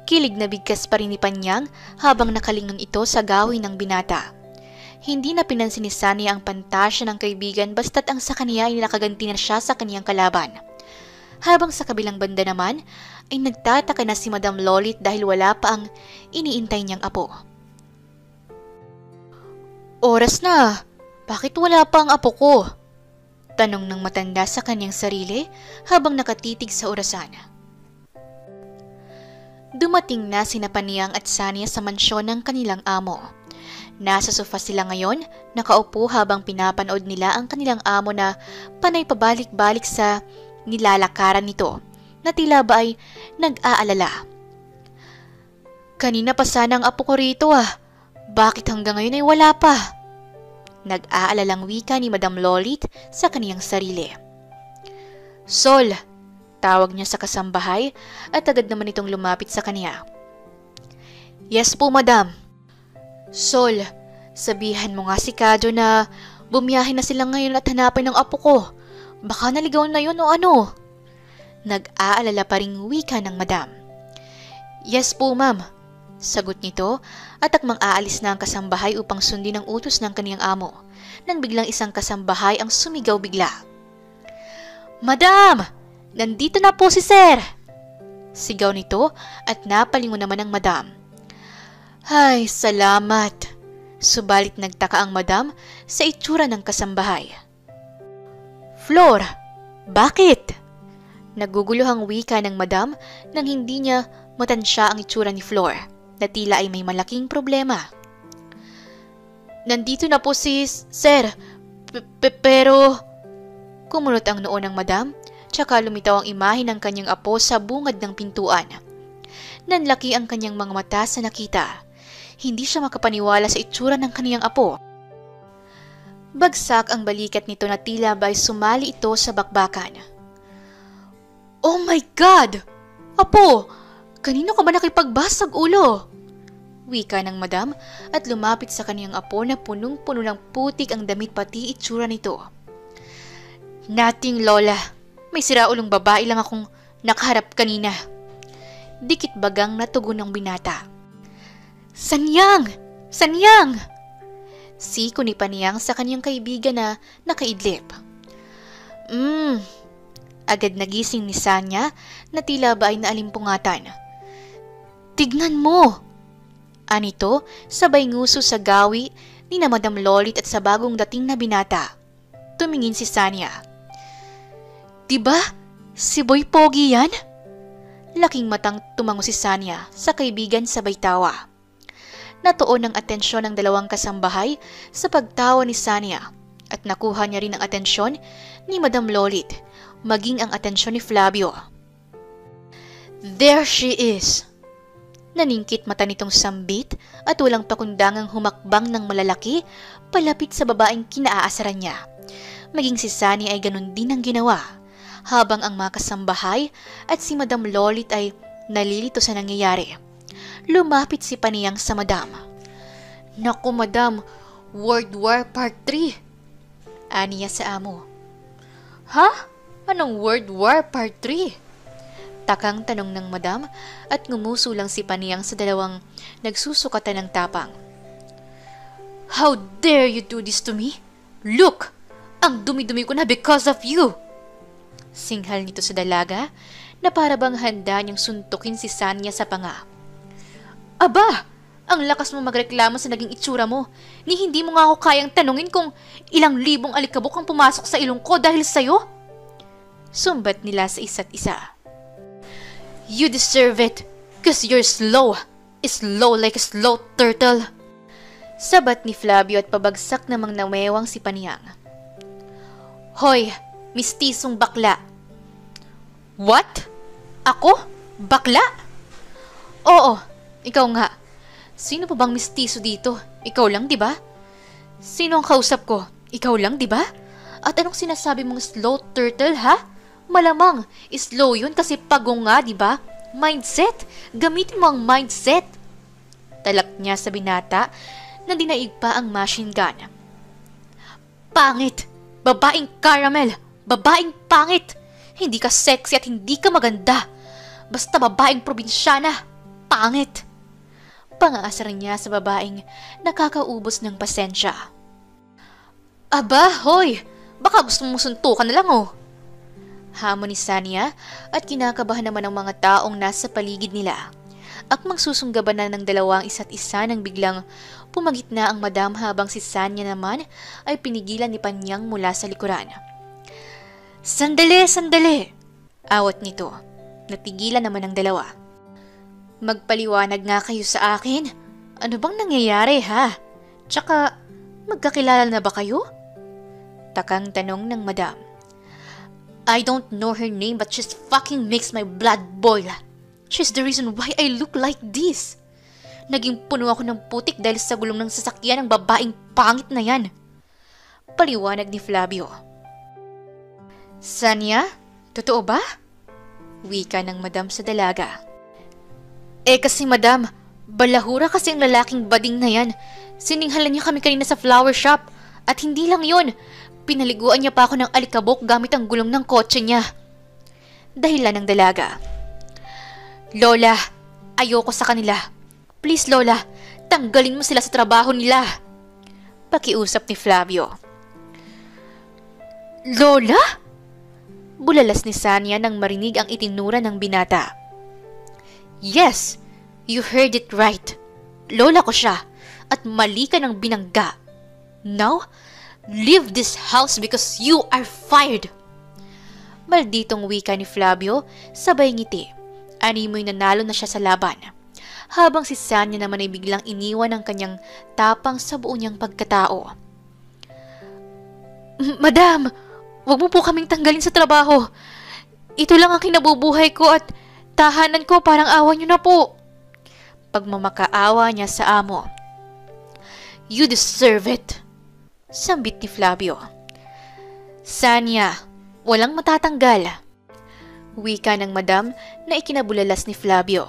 Kilig na bigkas pa rin ni Panyang habang nakalingon ito sa gawin ng binata. Hindi na pinansin ni Sanya ang pantasya ng kaibigan basta't ang sa kaniya ay nakaganti na siya sa kaniyang kalaban. Habang sa kabilang banda naman ay nagtataka na si Madam Lolit dahil wala pa ang iniintay niyang apo. Oras na! Bakit wala pa ang apo ko? Tanong ng matanda sa kanyang sarili habang nakatitig sa orasan. Dumating na sina Panyang at Sanya sa mansyon ng kanilang amo. Nasa sofa sila ngayon, nakaupo habang pinapanood nila ang kanilang amo na panay pabalik-balik sa nilalakaran nito na tila ba ay nag-aalala. Kanina pa sana ang apo ko rito ah. Bakit hanggang ngayon ay wala pa? Nag-aalalang wika ni Madam Lolit sa kaniyang sarili. Sol, tawag niya sa kasambahay at agad naman itong lumapit sa kaniya. Yes po, madam. Sol, sabihan mo nga si Kado na bumiyahe na sila ngayon at hanapin ng apo ko. Baka naligaw na yun o ano? Nag-aalala pa ring wika ng madam. Yes po, ma'am. Sagot nito at akmang aalis na ang kasambahay upang sundin ang utos ng kaniyang amo nang biglang isang kasambahay ang sumigaw bigla. Madam! Nandito na po si sir! Sigaw nito at napalingon naman ang madam. Ay, salamat! Subalit nagtaka ang madam sa itsura ng kasambahay. Flor, bakit? Naguguluhang wika ng madam nang hindi niya matansya ang itsura ni Flor na tila ay may malaking problema. Nandito na po si sir, pero... Kumunot ang noo ng madam, tsaka lumitaw ang imahe ng kanyang apo sa bungad ng pintuan. Nanlaki ang kanyang mga mata sa nakita. Hindi siya makapaniwala sa itsura ng kanyang apo. Bagsak ang balikat nito na tila ba'y sumali ito sa bakbakan. Oh my God! Apo! Kanino ka ba nakipagbasag ulo? Wika ng madam at lumapit sa kaniyang apo na punong-puno ng putik ang damit pati itsura nito. Nating lola, may siraulong babae lang akong nakaharap kanina. Dikit bagang natugon ng binata. Sanyang! Sanyang! Siko ni Panyang sa kaniyang kaibigan na nakaidlip. Agad nagising ni Sanya na tila ba ay naalimpungatan. Tignan mo! Anito, sabay nguso sa gawi ni na Madam Lolit at sa bagong dating na binata. Tumingin si Sanya. Diba? Si Boy Pogi yan? Laking matang tumango si Sanya sa kaibigan sabay tawa. Natuon ang atensyon ng dalawang kasambahay sa pagtawa ni Sanya at nakuha niya rin ang atensyon ni Madam Lolit, maging ang atensyon ni Flavio. There she is! Naningkit mata nitong sambit at walang pakundangang humakbang ng malalaki palapit sa babaeng kinaasaran niya. Maging si Sunny ay ganun din ang ginawa. habang ang mga kasambahay at si Madam Lolit ay nalilito sa nangyayari. Lumapit si Paniyang sa Madam. "Naku Madam, World War Part 3. Aniya sa amo. "Ha? Anong World War Part 3? Takang tanong ng Madam at ngumuso lang si Paniyang sa dalawang nagsusukatan ng tapang. "How dare you do this to me? Look! Ang dumi-dumi ko na because of you!" Singhal nito sa dalaga na para bang handa niyang suntukin si Sanya sa panga. "Aba! Ang lakas mo magreklamo sa naging itsura mo, ni hindi mo nga ako kayang tanungin kung ilang libong alikabok ang pumasok sa ilong ko dahil sa'yo?" Sumbat nila sa isa't isa. "You deserve it, cause you're slow. Slow like a slow turtle." Sabat ni Flavio at pabagsak namang namewang si Paniyang. "Hoy, mistisong bakla." "What? Ako? Bakla?" "Oo, ikaw nga. Sino pa bang mistiso dito? Ikaw lang, di ba? Sino ang kausap ko? Ikaw lang, di ba? At anong sinasabi mong slow turtle, ha? Malamang, slow yun kasi pagong nga, di ba? Mindset! Gamitin mo ang mindset!" Talak niya sa binata na dinaig pa ang machine gun. "Pangit! Babaeng caramel! Babaeng pangit! Hindi ka sexy at hindi ka maganda! Basta babaeng probinsyana! Pangit!" Pangaasar niya sa babaeng nakakaubos ng pasensya. "Aba, hoy! Baka gusto mong suntukan na lang oh!" Hamon ni Sanya at kinakabahan naman ang mga taong nasa paligid nila. Akmang susunggaban na ng dalawang isa't isa nang biglang pumagitna ang Madam habang si Sanya naman ay pinigilan ni Paniyang mula sa likuran. "Sandali, sandali!" Awat nito. Natigilan naman ang dalawa. "Magpaliwanag nga kayo sa akin. Ano bang nangyayari ha? Tsaka, magkakilala na ba kayo?" Takang tanong ng Madam. "I don't know her name but she's fucking makes my blood boil. She's the reason why I look like this. Naging puno ako ng putik dahil sa gulong ng sasakyan ng babaeng pangit na yan." Paliwanag ni Flavio. "Sanya, totoo ba?" Wika ng Madam sa dalaga. Kasi Madam, balahura kasi ang lalaking bading na yan. Sininghalan niya kami kanina sa flower shop. At hindi lang yon, pinaliguan niya pa ako ng alikabok gamit ang gulong ng kotse niya." Dahilan ng dalaga. "Lola, ayoko sa kanila. Please Lola, tanggalin mo sila sa trabaho nila." Pakiusap ni Flavio. "Lola?" Bulalas ni Sanya nang marinig ang itinura ng binata. "Yes, you heard it right. Lola ko siya at mali ka ng binangga. Now, leave this house because you are fired." Malditong wika ni Flavio, sabay ngiti. Animoy nanalo na siya sa laban. Habang si Sanya naman ay biglang iniwan ang kanyang tapang sa buo niyang pagkatao. "Madam, wag mo po kaming tanggalin sa trabaho. Ito lang ang kinabubuhay ko at tahanan ko, parang awa niyo na po." Pagmamakaawa niya sa amo. "You deserve it," sambit ni Flavio. "Sanya, walang matatanggal." Wika ng Madam na ikinabulalas ni Flavio.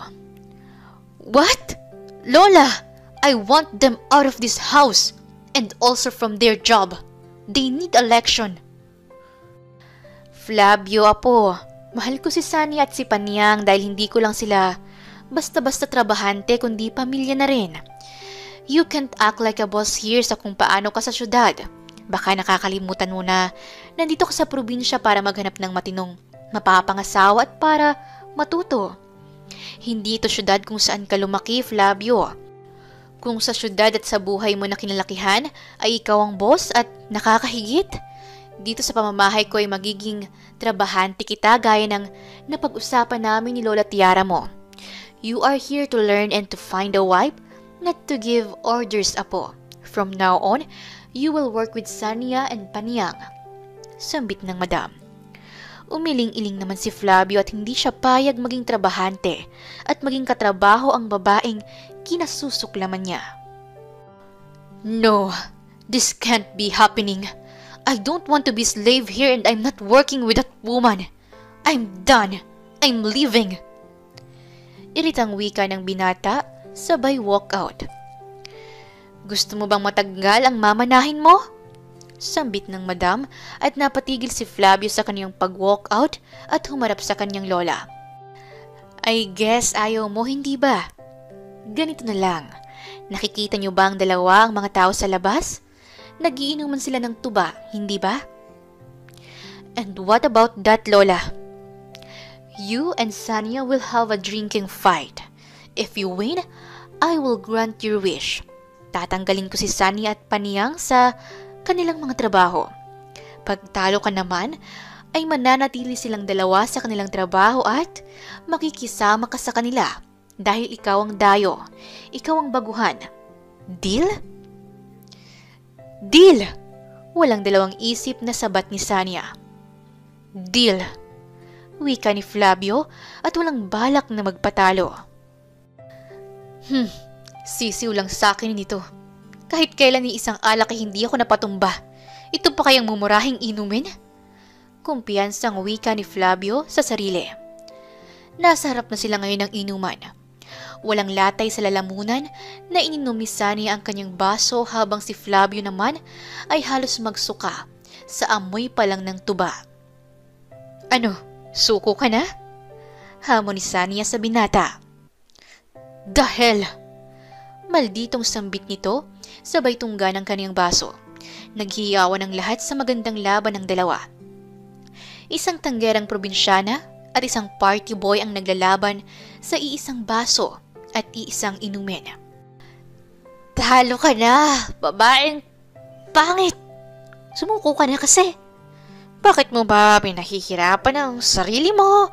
"What? Lola, I want them out of this house and also from their job. They need election." "Flavio, apo, mahal ko si Sanya at si Paniyang dahil hindi ko lang sila basta-basta trabahante kundi pamilya na rin. You can't act like a boss here sa kung paano ka sa syudad. Baka nakakalimutan mo na nandito ka sa probinsya para maghanap ng matinong mapapangasawa at para matuto. Hindi ito syudad kung saan ka lumaki, Flavio. Kung sa syudad at sa buhay mo na kinalakihan ay ikaw ang boss at nakakahigit, dito sa pamamahay ko ay magiging trabahante kita gaya ng napag-usapan namin ni Lola Tiara mo. You are here to learn and to find a wife, not to give orders, apo. From now on, you will work with Sanya and Paniyang." Sambit ng Madam. Umiling-iling naman si Flavio at hindi siya payag maging trabahante at maging katrabaho ang babaeng kinasusuklaman niya. "No, this can't be happening. I don't want to be slave here and I'm not working with that woman. I'm done! I'm leaving! Iritang wika ng binata, sabay walkout. Gusto mo bang matanggal ang mamanahin mo? Sambit ng madam at napatigil si Flavio sa kanyang pag-walkout at humarap sa kanyang lola. I guess ayaw mo, hindi ba? Ganito na lang. Nakikita niyo ba ang dalawa ang mga tao sa labas? Nagiinuman sila ng tuba, hindi ba? And what about that, Lola? You and Sanya will have a drinking fight. If you win, I will grant your wish. Tatanggalin ko si Sanya at Paniyang sa kanilang mga trabaho. Pag talo ka naman, ay mananatili silang dalawa sa kanilang trabaho at makikisama ka sa kanila dahil ikaw ang dayo, ikaw ang baguhan. Deal? Deal! Walang dalawang isip na sabat ni Sanya. Deal! Wika ni Flavio at walang balak na magpatalo. Sisiw lang sa akin nito. Kahit kailan ni isang alak ay hindi ako napatumba. Ito pa kayang mumurahing inumin? Kumpiyansang wika ni Flavio sa sarili. Nasa harap na sila ngayon ng inuman. Walang latay sa lalamunan na ininom ni Sanya ang kanyang baso habang si Flavio naman ay halos magsuka sa amoy pa lang ng tuba. Ano? Suko ka na? Hamon ni Sanya sa binata. The hell! Malditong sambit nito, sabay tungga ng kaniyang baso. Naghiyawan ang lahat sa magandang laban ng dalawa. Isang tanggerang probinsyana at isang party boy ang naglalaban sa iisang baso at iisang inumin. Talo ka na, babaeng pangit! Sumuko ka na kasi. Bakit mo ba pinahihirapan ang sarili mo?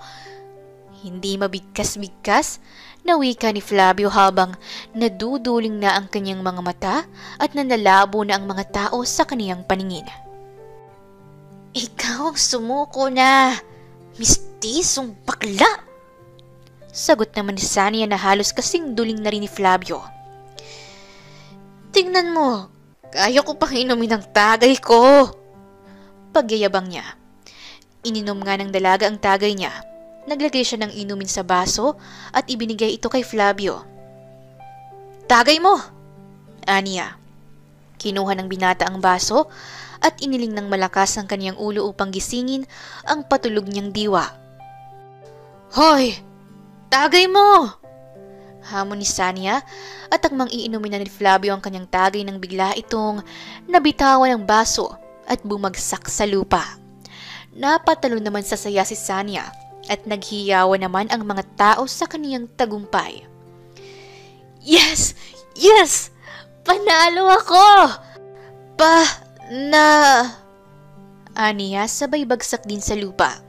Hindi mabigkas-bigkas na wika ni Flavio habang naduduling na ang kanyang mga mata at nanlalabo na ang mga tao sa kaniyang paningin. Ikaw ang sumuko na, mistisong bakla! Sagot naman ni Sanya na halos kasing duling na rin ni Flavio. Tingnan mo, kaya ko pang inumin ang tagay ko! Pagyayabang niya. Ininom nga ng dalaga ang tagay niya. Naglagay siya ng inumin sa baso at ibinigay ito kay Flavio. Tagay mo! Aniya. Kinuha ng binata ang baso at iniling ng malakas ang kaniyang ulo upang gisingin ang patulog niyang diwa. Hoy! Tagay mo! Hamon ni Sanya at akmang iinumin na ni Flavio ang kanyang tagay nang bigla itong nabitawan ng baso at bumagsak sa lupa. Napatalo naman sa saya si Sanya at naghiyawa naman ang mga tao sa kaniyang tagumpay. Yes! Yes! Panalo ako! Aniya sabay bagsak din sa lupa.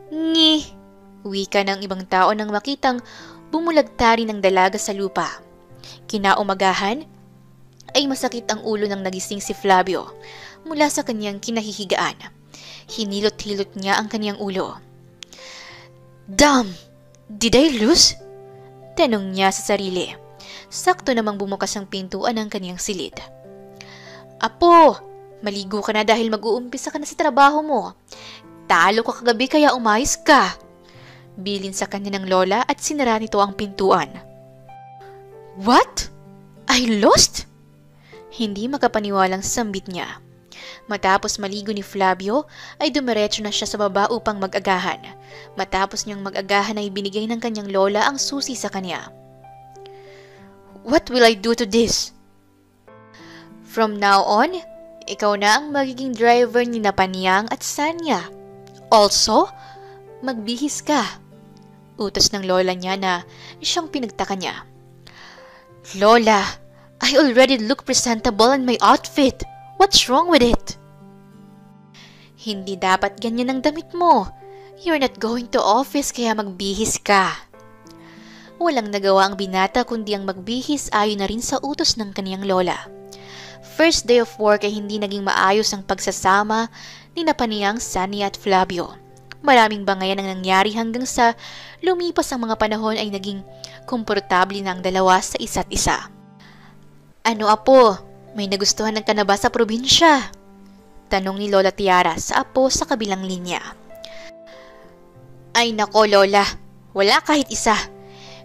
Ngi! Wika ng ibang tao nang makitang bumulagtari ng dalaga sa lupa. Kinaumagahan, ay masakit ang ulo ng nagising si Flavio mula sa kanyang kinahihigaan. Hinilot-hilot niya ang kanyang ulo. Damn! Did I lose? Tanong niya sa sarili. Sakto namang bumukas ang pintuan ng kanyang silid. Apo! Maligo ka na dahil mag-uumpisa ka na sa trabaho mo. Talo ka kagabi kaya umayos ka. Bilin sa kanya ng lola at sinara nito ang pintuan. What? I lost? Hindi makapaniwalang sambit niya. Matapos maligo ni Flavio, ay dumiretso na siya sa baba upang mag-agahan. Matapos niyang mag-agahan ay binigay ng kanyang lola ang susi sa kanya. What will I do to this? From now on, ikaw na ang magiging driver ni Paniyang at Sanya. Also, magbihis ka. Utos ng lola niya na siyang pinagtaka niya. Lola, I already look presentable in my outfit. What's wrong with it? Hindi dapat ganyan ang damit mo. You're not going to office kaya magbihis ka. Walang nagawa ang binata kundi ang magbihis ayon na rin sa utos ng kaniyang lola. First day of work ay hindi naging maayos ang pagsasama ni Paniyang, Sanya at Flavio. Maraming bangayan ang nangyari hanggang sa lumipas ang mga panahon ay naging komportable na ang dalawa sa isa't isa. Ano apo, may nagustuhan ka na ba sa probinsya? Tanong ni Lola Tiara sa apo sa kabilang linya. Ay nako Lola, wala kahit isa.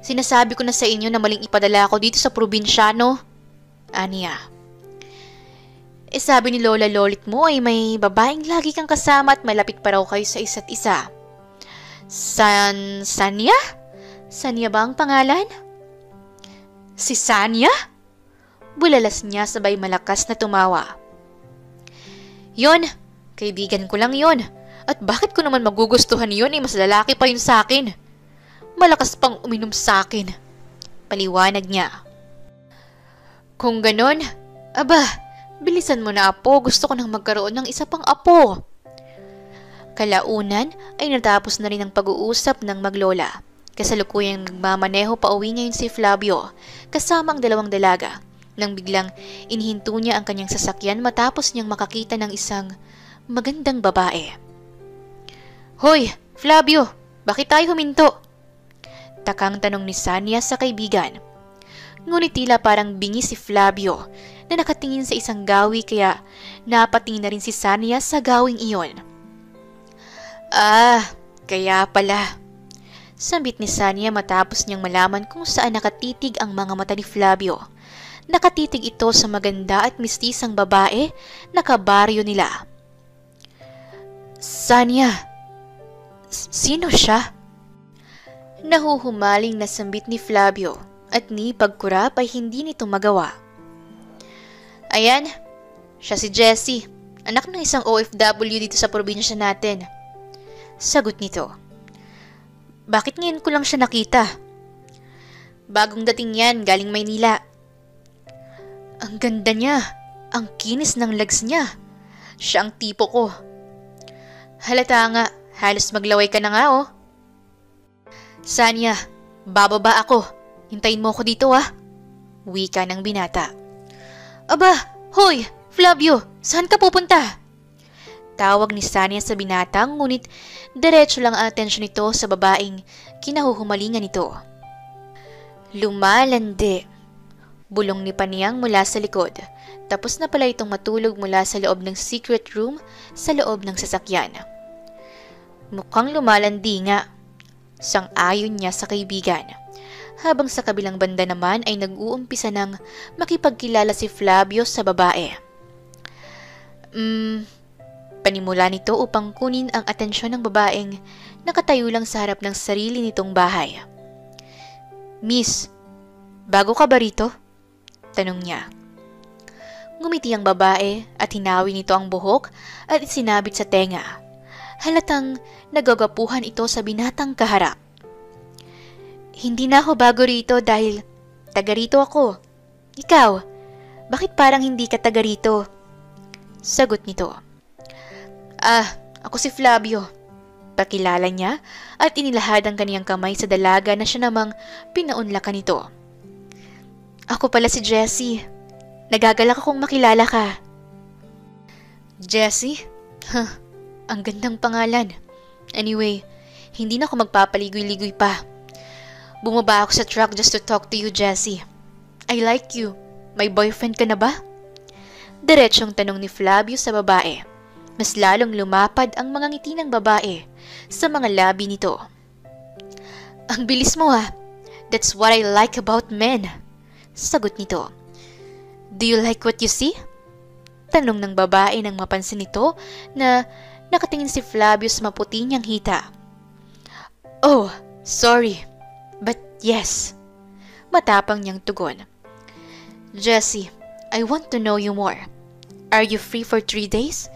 Sinasabi ko na sa inyo na maling ipadala ako dito sa probinsya, no? Aniya. Sabi ni Lola Lolit mo ay may babaeng lagi kang kasama at malapit pa raw kayo sa isa't isa. Sanya? Sanya ba ang pangalan? Si Sanya? Bulalas niya sabay malakas na tumawa. Yon, kaibigan ko lang yon. At bakit ko naman magugustuhan yon mas lalaki pa yun sa akin. Malakas pang uminom sa akin. Paliwanag niya. Kung ganon, aba, bilisan mo na apo, gusto ko nang magkaroon ng isa pang apo. Kalaunan ay natapos na rin ang pag-uusap ng maglola. Kasalukuyang nagmamaneho pa uwi ngayon si Flavio, kasama ang dalawang dalaga, nang biglang inihinto niya ang kanyang sasakyan matapos niyang makakita ng isang magandang babae. Hoy, Flavio, bakit tayo huminto? Takang tanong ni Sanya sa kaibigan. Ngunit tila parang bingi si Flavio na nakatingin sa isang gawi kaya napatingin na rin si Sanya sa gawing iyon. Ah, kaya pala. Sambit ni Sanya matapos niyang malaman kung saan nakatitig ang mga mata ni Flavio. Nakatitig ito sa maganda at mistisang babae na kabaryo nila. Sanya, sino siya? Nahuhumaling na sambit ni Flavio at ni pagkurap ay hindi nito magawa. Ayan, siya si Jessie, anak ng isang OFW dito sa probinsya natin. Sagot nito. Bakit ngayon ko lang siya nakita? Bagong dating yan, galing Maynila. Ang ganda niya, ang kinis ng legs niya. Siya ang tipo ko. Halata nga, halos maglaway ka na nga oh. Sanya, bababa ako. Hintayin mo ako dito ah. Wika ng binata. Aba, hoy, Flavio, saan ka pupunta? Tawag ni Sanya sa binata, ngunit diretso lang ang atensyon nito sa babaeng kinahuhumalingan nito. Lumalandi. Bulong ni Paniyang mula sa likod. Tapos na pala itong matulog mula sa loob ng secret room sa loob ng sasakyan. Mukhang lumalandi nga. Sang-ayon niya sa kaibigan. Habang sa kabilang banda naman ay nag-uumpisa ng makipagkilala si Flavio sa babae. Panimula nito upang kunin ang atensyon ng babaeng nakatayo lang sa harap ng sarili nitong bahay. Miss, bago ka ba rito? Tanong niya. Ngumiti ang babae at hinawi nito ang buhok at isinabit sa tenga. Halatang nagagapuhan ito sa binatang kaharap. Hindi na ako bago rito dahil taga rito ako. Ikaw, bakit parang hindi ka taga rito? Sagot nito. Ako si Flavio. Pakilala niya at inilahad ang kaniyang kamay sa dalaga na siya namang pinaunlakan nito. Ako pala si Jessie. Nagagalak akong makilala ka. Jessie? Ang gandang pangalan. Anyway, hindi na ako magpapaligoy-ligoy pa. Bumaba ako sa truck just to talk to you, Jessie. I like you. May boyfriend ka na ba? Diretsong tanong ni Flavio sa babae. Mas lalong lumapad ang mga ngiti ng babae sa mga labi nito. Ang bilis mo ah. That's what I like about men. Sagot nito. Do you like what you see? Tanong ng babae nang mapansin nito na nakatingin si Flavio sa maputi niyang hita. Oh, sorry. But yes. Matapang niyang tugon. Jessie, I want to know you more. Are you free for 3 days?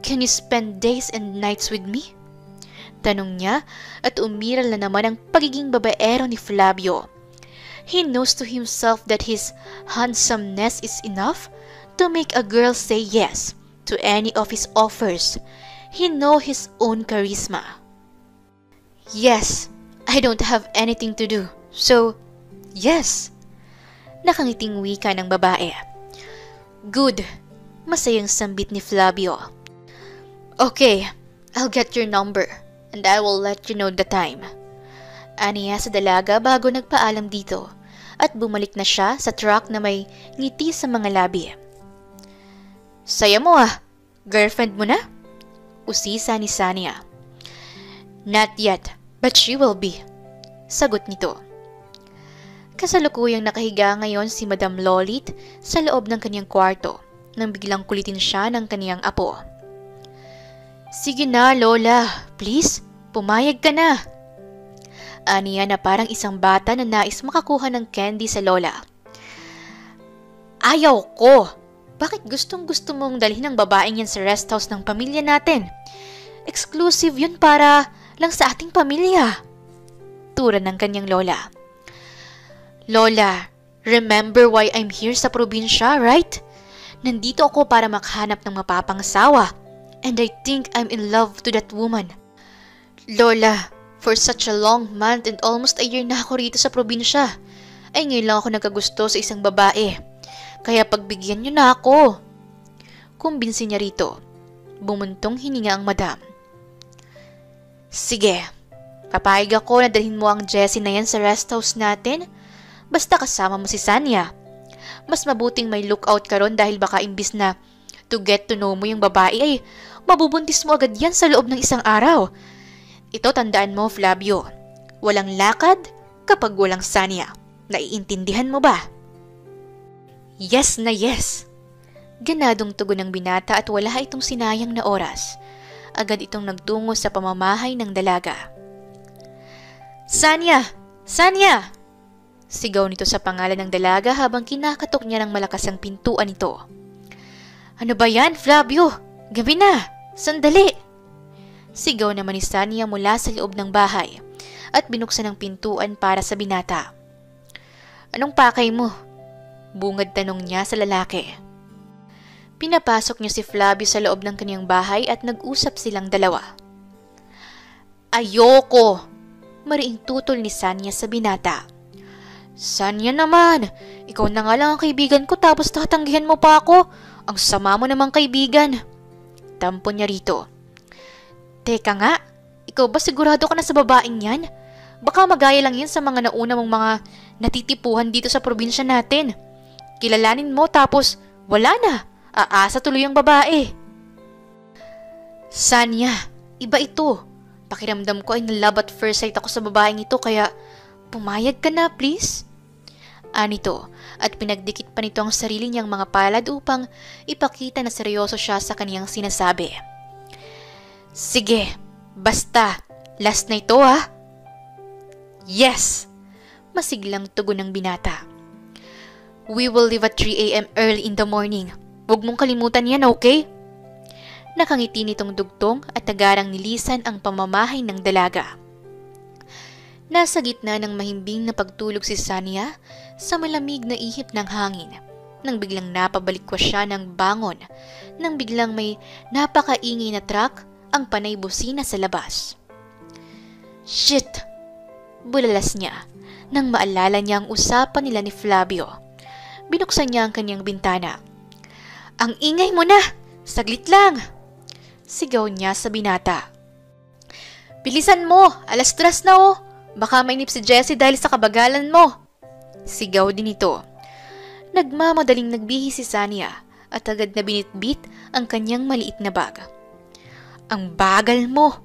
Can you spend days and nights with me? Tanong niya at umiral na naman ang pagiging babaero ni Flavio. He knows to himself that his handsomeness is enough to make a girl say yes to any of his offers. He knows his own charisma. Yes, I don't have anything to do. So, yes. Nakangiting wika ng babae. Good. Masayang sambit ni Flavio. Okay, I'll get your number and I will let you know the time. Aniya sa dalaga bago nagpaalam dito at bumalik na siya sa truck na may ngiti sa mga labi. Saya mo ah, girlfriend mo na? Usisa ni Sanya. Not yet, But she will be, sagot nito. Kasalukuyang nakahiga ngayon si Madam Lolit sa loob ng kanyang kwarto nang biglang kulitin siya ng kanyang apo. Sige na, Lola. Please, pumayag ka na. Aniya na parang isang bata na nais makakuha ng candy sa Lola. Ayaw ko! Bakit gustong-gusto mong dalhin ang babaeng yan sa rest house ng pamilya natin? Exclusive yun para lang sa ating pamilya. Tura ng kanyang lola. Lola, remember why I'm here sa probinsya, right? Nandito ako para makahanap ng mapapangsawa. And I think I'm in love to that woman. Lola, for such a long month and almost a year na ako rito sa probinsya, ay ngayon lang ako nagkagusto sa isang babae. Kaya pagbigyan niyo na ako. Kumbinsi niya rito. Bumuntong hininga ang madam. Sige, papayag ako na dalhin mo ang Jessie na yan sa rest house natin. Basta kasama mo si Sanya. Mas mabuting may lookout ka ron dahil baka imbis na to get to know mo yung babae ay mabubuntis mo agad yan sa loob ng isang araw. Ito tandaan mo, Flavio. Walang lakad kapag walang Sanya. Naiintindihan mo ba? Yes na yes. Ganadong tugon ng binata at wala itong sinayang na oras. Agad itong nagtungo sa pamamahay ng dalaga. Sanya! Sanya! Sigaw nito sa pangalan ng dalaga habang kinakatok niya ng malakas ang pintuan nito. Ano ba yan, Flavio? Gabi na! Sandali! Sigaw naman ni Sanya mula sa loob ng bahay at binuksan ang pintuan para sa binata. Anong pakay mo? Bungad tanong niya sa lalaki. Pinapasok niya si Flavio sa loob ng kanyang bahay at nag-usap silang dalawa. Ayoko! Mariing tutol ni Sanya sa binata. Sanya naman! Ikaw na nga lang ang kaibigan ko tapos tatanggihan mo pa ako. Ang sama mo namang kaibigan. Tampo niya rito. Teka nga, ikaw ba sigurado ka na sa babaeng yan? Baka magaya lang yan sa mga nauna mong mga natitipuhan dito sa probinsya natin. Kilalanin mo tapos wala na. Aasa tuloy ang babae. Sanya, iba ito. Pakiramdam ko ay nalove at first sight ako sa babaeng ito kaya pumayag ka na please. Anito at pinagdikit pa nito ang sarili niyang mga palad upang ipakita na seryoso siya sa kaniyang sinasabi. Sige, basta. Last na ito ha. Yes! Masiglang tugon ng binata. We will leave at 3 a.m. early in the morning. Huwag mong kalimutan yan, okay? Nakangiti nitong dugtong at tagarang nilisan ang pamamahay ng dalaga. Nasa gitna ng mahimbing na pagtulog si Sanya sa malamig na ihip ng hangin nang biglang napabalik siya ng bangon nang biglang may napakaingay na truck ang panay busina sa labas. Shit! Bulalas niya nang maalala niya ang usapan nila ni Flavio. Binuksan niya ang kanyang bintana. Ang ingay mo na! Saglit lang! Sigaw niya sa binata. Bilisan mo! Alas 3 na oh! Baka mainip si Jessie dahil sa kabagalan mo! Sigaw din ito. Nagmamadaling nagbihis si Sanya at agad na binitbit ang kanyang maliit na bag. Ang bagal mo!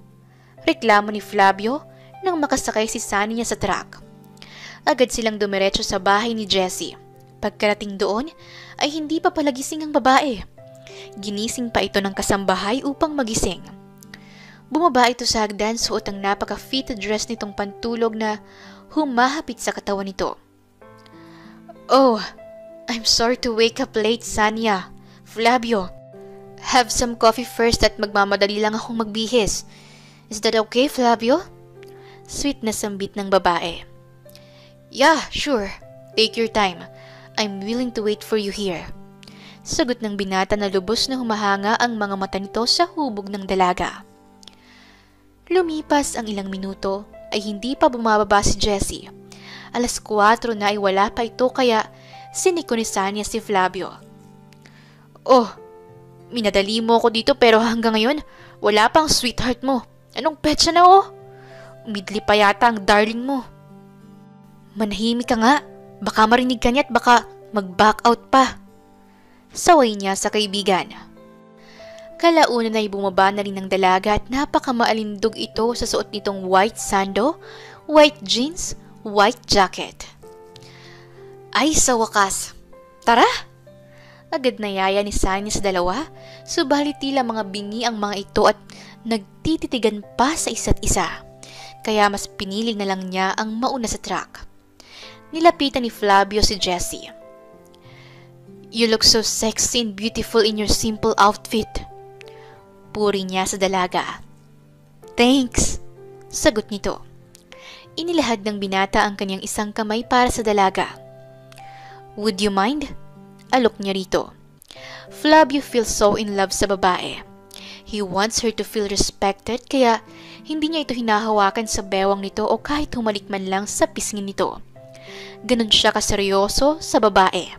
Reklamo ni Flavio nang makasakay si Sanya sa truck. Agad silang dumiretso sa bahay ni Jessie. Pagkarating doon ay hindi pa palagising ang babae. Ginising pa ito ng kasambahay upang magising. Bumaba ito sa hagdan suot ang napaka-fitted dress nitong pantulog na humahapit sa katawan nito. Oh, I'm sorry to wake up late, Sanya. Flavio, have some coffee first at magmamadali lang akong magbihis. Is that okay, Flavio? Sweet na sambit ng babae. Yeah, sure. Take your time. I'm willing to wait for you here. Sagot ng binata na lubos na humahanga ang mga mata nito sa hubog ng dalaga. Lumipas ang ilang minuto ay hindi pa bumababa si Jessie. Alas 4 na ay wala pa ito kaya siniko ni Sanya si Flavio. Oh, minadali mo ako dito pero hanggang ngayon wala pang sweetheart mo. Anong petsa na oh? Umidli pa yata ang darling mo. Manahimik ka nga. Baka marinig ka niya at baka mag-back out pa. Saway niya sa kaibigan. Kalaunan ay bumaba na rin ng dalaga at napakamaalindog ito sa suot nitong white sando, white jeans, white jacket. Ay sa wakas! Tara! Agad na yaya ni Sanya sa dalawa, subalit tila mga bingi ang mga ito at nagtititigan pa sa isa't isa. Kaya mas pinili na lang niya ang mauna sa truck. Nilapitan ni Flavio si Jessie. You look so sexy and beautiful in your simple outfit. Puri niya sa dalaga. Thanks! Sagot nito. Inilahad ng binata ang kanyang isang kamay para sa dalaga. Would you mind? Alok niya rito. Flavio feels so in love sa babae. He wants her to feel respected kaya hindi niya ito hinahawakan sa bewang nito o kahit humalik man lang sa pisngin nito. Ganon siya kaseryoso sa babae.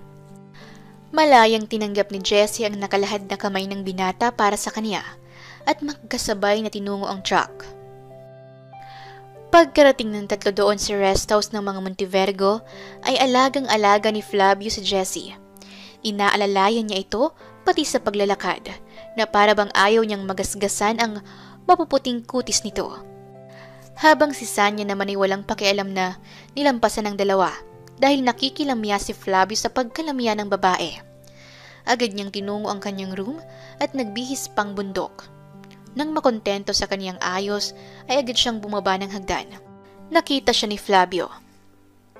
Malayang tinanggap ni Jessie ang nakalahad na kamay ng binata para sa kanya at magkasabay na tinungo ang truck. Pagkarating ng tatlo doon sa rest house ng mga Montevergo, ay alagang-alaga ni Flavio si Jessie. Inaalalayan niya ito pati sa paglalakad, na para bang ayaw niyang magasgasan ang mapuputing kutis nito. Habang si Sanya naman ay walang pakialam na nilampasan ng dalawa dahil nakikilamya si Flavio sa pagkalamya ng babae. Agad niyang tinungo ang kanyang room at nagbihis pang bundok. Nang makontento sa kaniyang ayos, ay agad siyang bumaba ng hagdan. Nakita siya ni Flavio.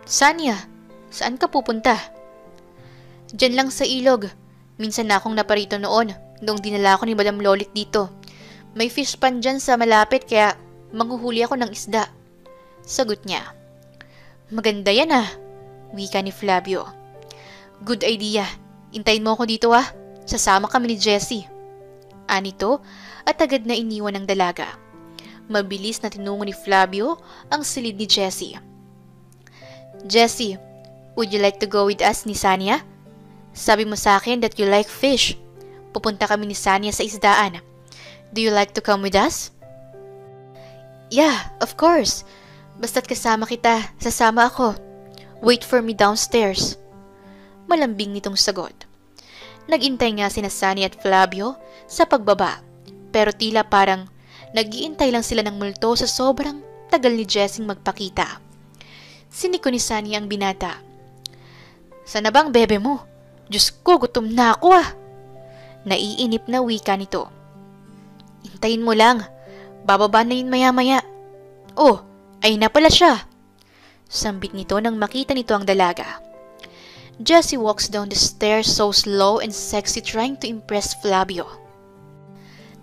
Sanya, saan ka pupunta? Diyan lang sa ilog. Minsan na akong naparito noon, noong dinala ko ni Madam Lolit dito. May fish pan dyan sa malapit kaya manghuhuli ako ng isda. Sagot niya. Maganda yan ah, wika ni Flavio. Good idea. Intayin mo ako dito ah. Sasama kami ni Jessie. Anito at agad na iniwan ng dalaga. Mabilis na tinungo ni Flavio ang silid ni Jessie. Jessie, would you like to go with us ni Sanya? Sabi mo sa akin that you like fish. Pupunta kami ni Sanya sa isdaan. Do you like to come with us? Yeah, of course. Basta't kasama kita, sasama ako. Wait for me downstairs. Malambing nitong sagot. Nagintay nga sina Sanya at Flavio sa pagbaba. Pero tila parang nag-iintay lang sila ng multo sa sobrang tagal ni Jessie magpakita. Siniko ni Sanya ang binata. Sana bang bebe mo? Diyos ko, gutom na ako ah. Naiinip na wika nito. Hintayin mo lang. Bababa na yun maya-maya. Oh, ay na pala siya. Sambit nito nang makita nito ang dalaga. Jessie walks down the stairs so slow and sexy trying to impress Flavio.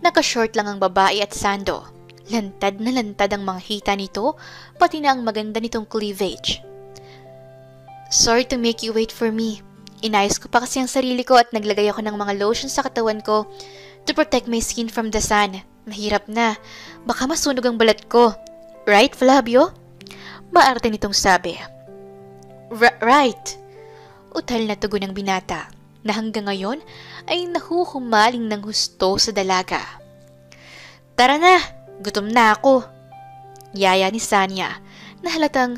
Nakashort lang ang babae at sando. Lantad na lantad ang mga hita nito, pati na ang maganda nitong cleavage. Sorry to make you wait for me. Inayos ko pa kasi ang sarili ko at naglagay ako ng mga lotion sa katawan ko to protect my skin from the sun. Mahirap na. Baka masunog ang balat ko. Right, Flavio? Maarte nitong sabi. Right. Utal na tugon ng binata na hanggang ngayon ay nahuhumaling ng husto sa dalaga. Tara na, gutom na ako. Yaya ni Sanya na halatang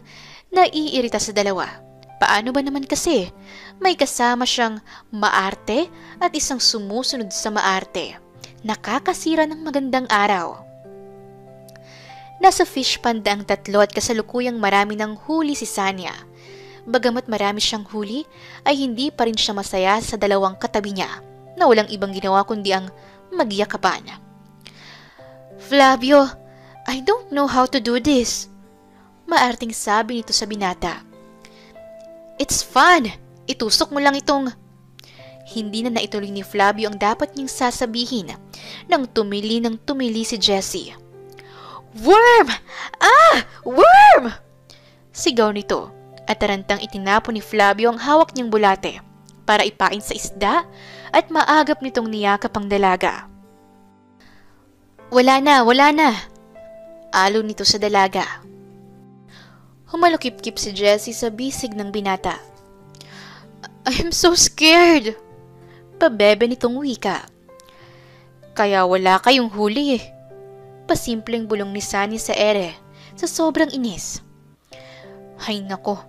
naiirita sa dalawa. Paano ba naman kasi? May kasama siyang maarte at isang sumusunod sa maarte. Nakakasira ng magandang araw. Nasa fish pond ang tatlo at kasalukuyang marami ng huli si Sanya. Bagamat marami siyang huli, ay hindi pa rin siya masaya sa dalawang katabi niya na walang ibang ginawa kundi ang magyakapan. Flavio, I don't know how to do this. Maarting sabi nito sa binata. It's fun! Itusok mo lang itong... Hindi na naituloy ni Flavio ang dapat niyang sasabihin nang tumili si Jessie. Worm! Ah! Worm! Sigaw nito at tarantang itinapon ni Flavio ang hawak niyang bulate para ipain sa isda at maagap nitong niyakap ang dalaga. Wala na! Alo nito sa dalaga. Humalukip-kip si Jessie sa bisig ng binata. I'm so scared! Pabebe nitong wika. Kaya wala kayong huli eh. Pasimpleng bulong ni Sunny sa ere sa sobrang inis. Hay nako,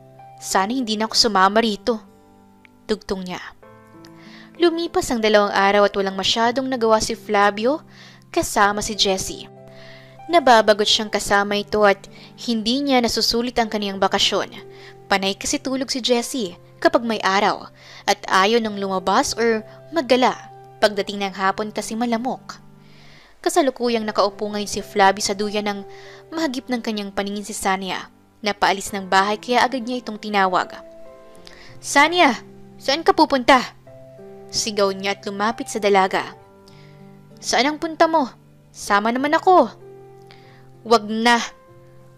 sana hindi na ako sumama rito. Tugtong niya. Lumipas ang 2 araw at walang masyadong nagawa si Flavio kasama si Jessie. Nababagot siyang kasama ito at hindi niya nasusulit ang kaniyang bakasyon. Panay kasi tulog si Jessie kapag may araw at ayaw nang lumabas or maggala. Pagdating ng hapon kasi malamok. Kasalukuyang nakaupo ngayon si Flavio sa duyan ng mahagip ng kanyang paningin si Sania. Napaalis ng bahay kaya agad niya itong tinawag. Sania, saan ka pupunta? Sigaw niya at lumapit sa dalaga. Saan ang punta mo? Sama naman ako. Wag na.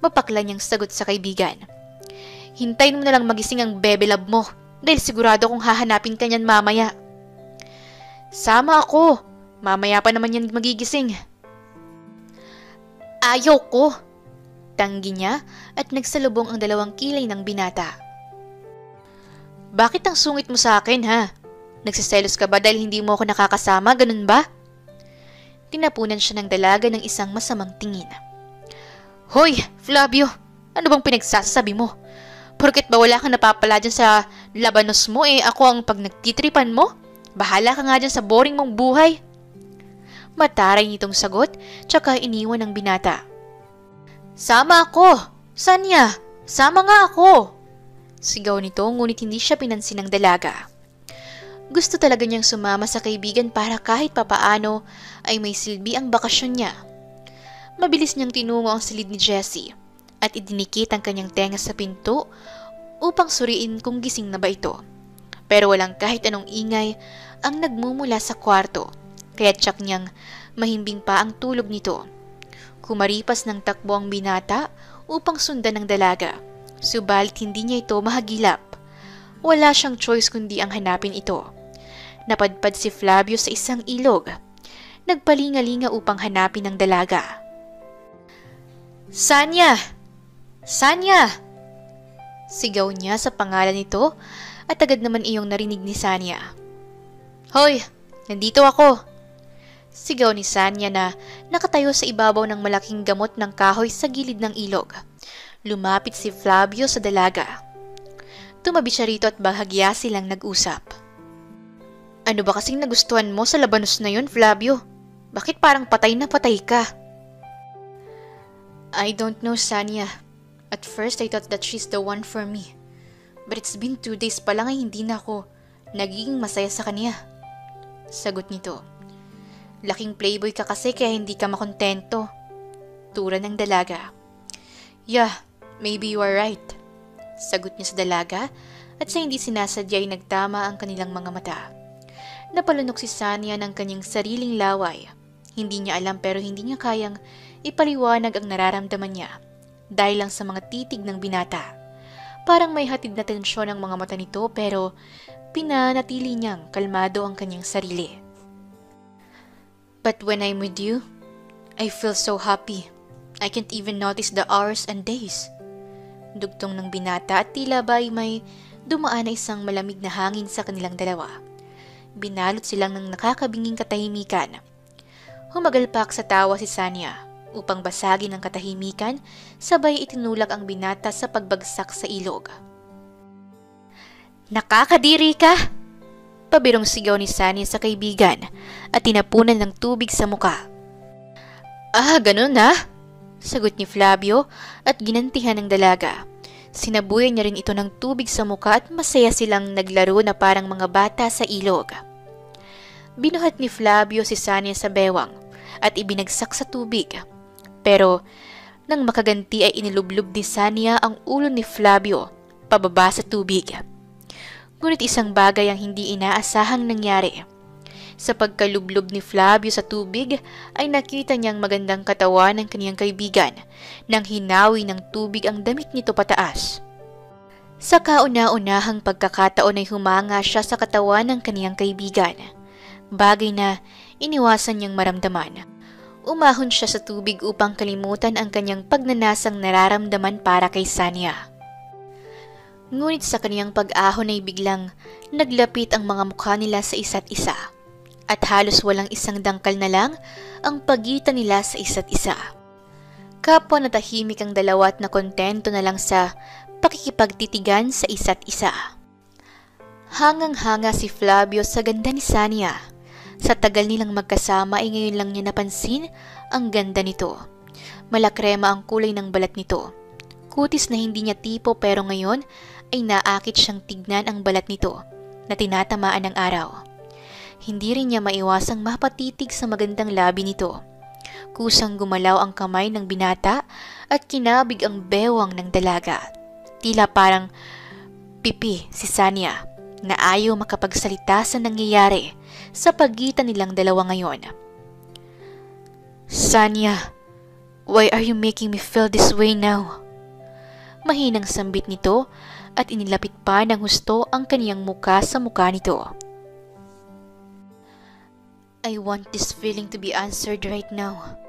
Mapakla niyang sagot sa kaibigan. Hintayin mo na lang magising ang bebe love mo dahil sigurado kong hahanapin ka niyan mamaya. Sama ako. Mamaya pa naman yan magigising. Ayaw ko. Tanggi niya at nagsalubong ang 2 kilay ng binata. Bakit ang sungit mo sa akin ha? Nagsiselos ka ba dahil hindi mo ako nakakasama, ganun ba? Tinapunan siya ng dalaga ng isang masamang tingin. Hoy, Flavio! Ano bang pinagsasabi mo? Porket ba wala kang napapala dyan sa labanos mo ako ang pag nagtitripan mo? Bahala ka nga dyan sa boring mong buhay. Mataray nitong sagot, tsaka iniwan ng binata. Sama ako! Sanya? Sama nga ako! Sigaw nito ngunit hindi siya pinansin ng dalaga. Gusto talaga niyang sumama sa kaibigan para kahit papaano ay may silbi ang bakasyon niya. Mabilis niyang tinungo ang silid ni Jessie at idinikit ang kanyang tenga sa pinto upang suriin kung gising na ba ito. Pero walang kahit anong ingay ang nagmumula sa kwarto kaya tsak niyang mahimbing pa ang tulog nito. Kumaripas ng takbo ang binata upang sundan ng dalaga, subalit hindi niya ito mahagilap. Wala siyang choice kundi ang hanapin ito. Napadpad si Flavio sa isang ilog. Nagpalingalinga upang hanapin ang dalaga. Sanya! Sanya! Sigaw niya sa pangalan nito at agad naman iyong narinig ni Sanya. Hoy! Nandito ako! Sigaw ni Sanya na nakatayo sa ibabaw ng malaking gamot ng kahoy sa gilid ng ilog. Lumapit si Flavio sa dalaga. Tumabi siya rito at bahagya silang nag-usap. Ano ba kasing nagustuhan mo sa labanos na yun, Flavio? Bakit parang patay na patay ka? I don't know, Sanya. At first, I thought that she's the one for me. But it's been 2 days pa lang ay hindi na ako nagiging masaya sa kanya. Sagot nito. Laking playboy ka kasi kaya hindi ka makontento. Tura ng dalaga. Yeah, maybe you are right. Sagot niya sa dalaga at sa hindi sinasadya ay nagtama ang kanilang mga mata. Napalunok si Sanya ng kanyang sariling laway. Hindi niya alam pero hindi niya kayang ipaliwanag ang nararamdaman niya dahil lang sa mga titig ng binata. Parang may hatid na tensyon ang mga mata nito pero pinanatili niyang kalmado ang kanyang sarili. But when I'm with you, I feel so happy. I can't even notice the hours and days. Dugtong ng binata at tila ba'y may dumaan na isang malamig na hangin sa kanilang dalawa. Binalot silang ng nakakabinging katahimikan. Humagalpak sa tawa si Sanya upang basagin ang katahimikan, sabay itinulak ang binata sa pagbagsak sa ilog. Nakakadiri ka! Pabirong sigaw ni Sanya sa kaibigan at tinapunan ng tubig sa muka. Ah, ganun na? Sagot ni Flavio at ginantihan ng dalaga. Sinabuyan niya rin ito ng tubig sa muka at masaya silang naglaro na parang mga bata sa ilog. Binuhat ni Flavio si Sanya sa bewang at ibinagsak sa tubig. Pero nang makaganti ay inilublob ni Sanya ang ulo ni Flavio pababa sa tubig. Ngunit isang bagay ang hindi inaasahang nangyari. Sa pagkalublob ni Flavio sa tubig ay nakita niyang magandang katawan ng kaniyang kaibigan nang hinawi ng tubig ang damit nito pataas. Sa kauna-unahang pagkakataon ay humanga siya sa katawan ng kaniyang kaibigan, bagay na iniwasan niyang maramdaman. Umahon siya sa tubig upang kalimutan ang kanyang pagnanasang nararamdaman para kay Sanya. Ngunit sa kaniyang pag-ahon ay biglang naglapit ang mga mukha nila sa isa't isa. At halos walang isang dangkal na lang ang pagitan nila sa isa't isa. Kapwa na tahimik ang dalawa at nakontento na lang sa pakikipagtitigan sa isa't isa. Hangang-hanga si Flavio sa ganda ni Sania. Sa tagal nilang magkasama ay ngayon lang niya napansin ang ganda nito. Malakrema ang kulay ng balat nito. Kutis na hindi niya tipo pero ngayon ay naakit siyang tignan ang balat nito na tinatamaan ng araw. Hindi rin niya maiwasang mapatitig sa magandang labi nito. Kusang gumalaw ang kamay ng binata at kinabig ang bewang ng dalaga. Tila parang pipi si Sania na ayaw makapagsalita sa nangyayari sa pagitan nilang dalawa ngayon. Sania, why are you making me feel this way now? Mahinang sambit nito at inilapit pa ng husto ang kaniyang muka sa muka nito. I want this feeling to be answered right now.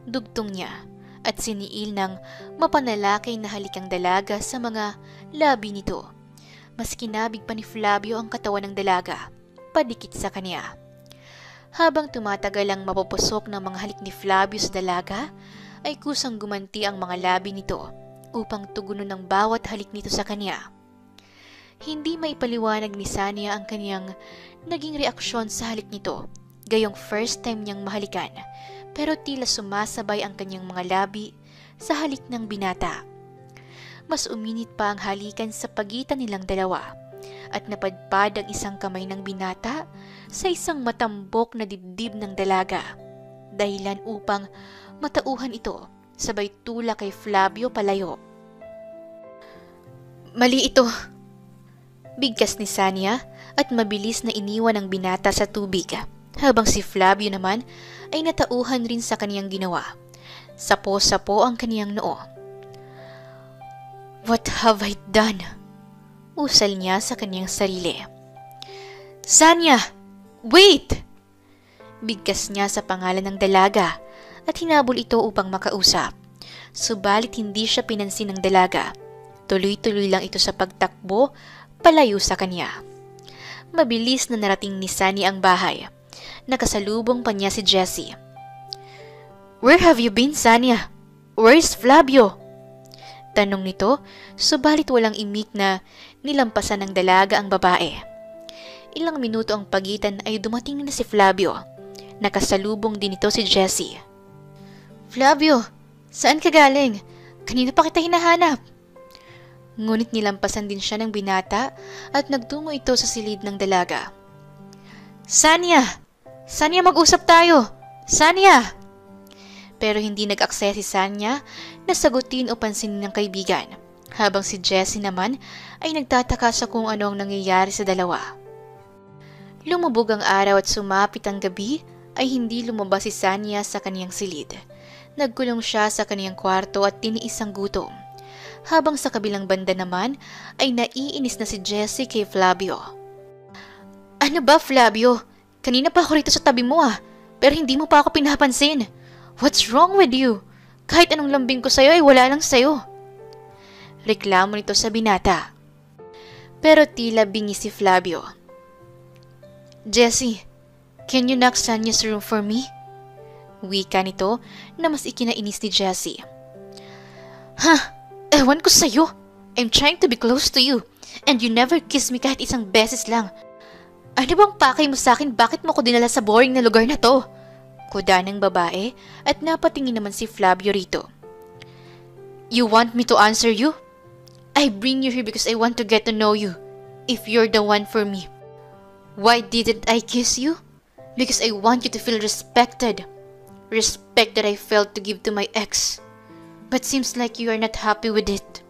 Dugtong niya at siniil ng mapanalakay na halikang dalaga sa mga labi nito. Mas kinabig pa ni Flavio ang katawan ng dalaga, padikit sa kanya. Habang tumatagal ang mapupusok ng mga halik ni Flavio sa dalaga, ay kusang gumanti ang mga labi nito upang tugunon ng bawat halik nito sa kanya. Hindi maipaliwanag ni Sania ang kaniyang naging reaksyon sa halik nito, gayong first time niyang mahalikan, pero tila sumasabay ang kanyang mga labi sa halik ng binata. Mas uminit pa ang halikan sa pagitan nilang dalawa at napadpad ang isang kamay ng binata sa isang matambok na dibdib ng dalaga, dahilan upang matauhan ito sabay tula kay Flavio palayo. Mali ito, bigkas ni Sania at mabilis na iniwan ang binata sa tubig, habang si Flavio naman ay natauhan rin sa kaniyang ginawa. Sapo-sapo ang kaniyang noo. What have I done? Usal niya sa kaniyang sarili. Sania! Wait! Bigkas niya sa pangalan ng dalaga at hinabol ito upang makausap. Subalit hindi siya pinansin ng dalaga. Tuloy-tuloy lang ito sa pagtakbo palayo sa kanya. Mabilis na narating ni Sania ang bahay. Nakasalubong pa niya si Jessie. Where have you been, Sania? Where's Flavio? Tanong nito, subalit walang imik na nilampasan ng dalaga ang babae. Ilang minuto ang pagitan ay dumating na si Flavio. Nakasalubong din ito si Jessie. Flavio, saan ka galing? Kanina pa kita hinahanap. Ngunit nilampasan din siya ng binata at nagtungo ito sa silid ng dalaga. Sania! Sania, mag-usap tayo! Sania! Pero hindi nag-akse si Sania na sagutin o pansinin ng kaibigan, habang si Jessie naman ay nagtataka sa kung ano ang nangyayari sa dalawa. Lumubog ang araw at sumapit ang gabi ay hindi lumabas si Sania sa kaniyang silid. Nagkulong siya sa kaniyang kwarto at tiniis ang gutom. Habang sa kabilang banda naman ay naiinis na si Jessie kay Flavio. Ano ba, Flavio? Kanina pa ako rito sa tabi mo pero hindi mo pa ako pinapansin. What's wrong with you? Kahit anong lambing ko sa'yo ay wala lang sa'yo. Reklamo nito sa binata. Pero tila bingi si Flavio. Jessie, can you knock Sania's room for me? Wika nito na mas ikinainis ni Jessie. Ewan ko sa'yo. I'm trying to be close to you and you never kiss me kahit isang beses lang. Ano bang pakay mo sa'kin, bakit mo ko dinala sa boring na lugar na to? Kuda ng babae at napatingin naman si Flavio rito. You want me to answer you? I bring you here because I want to get to know you, if you're the one for me. Why didn't I kiss you? Because I want you to feel respected. Respect that I failed to give to my ex. But seems like you are not happy with it.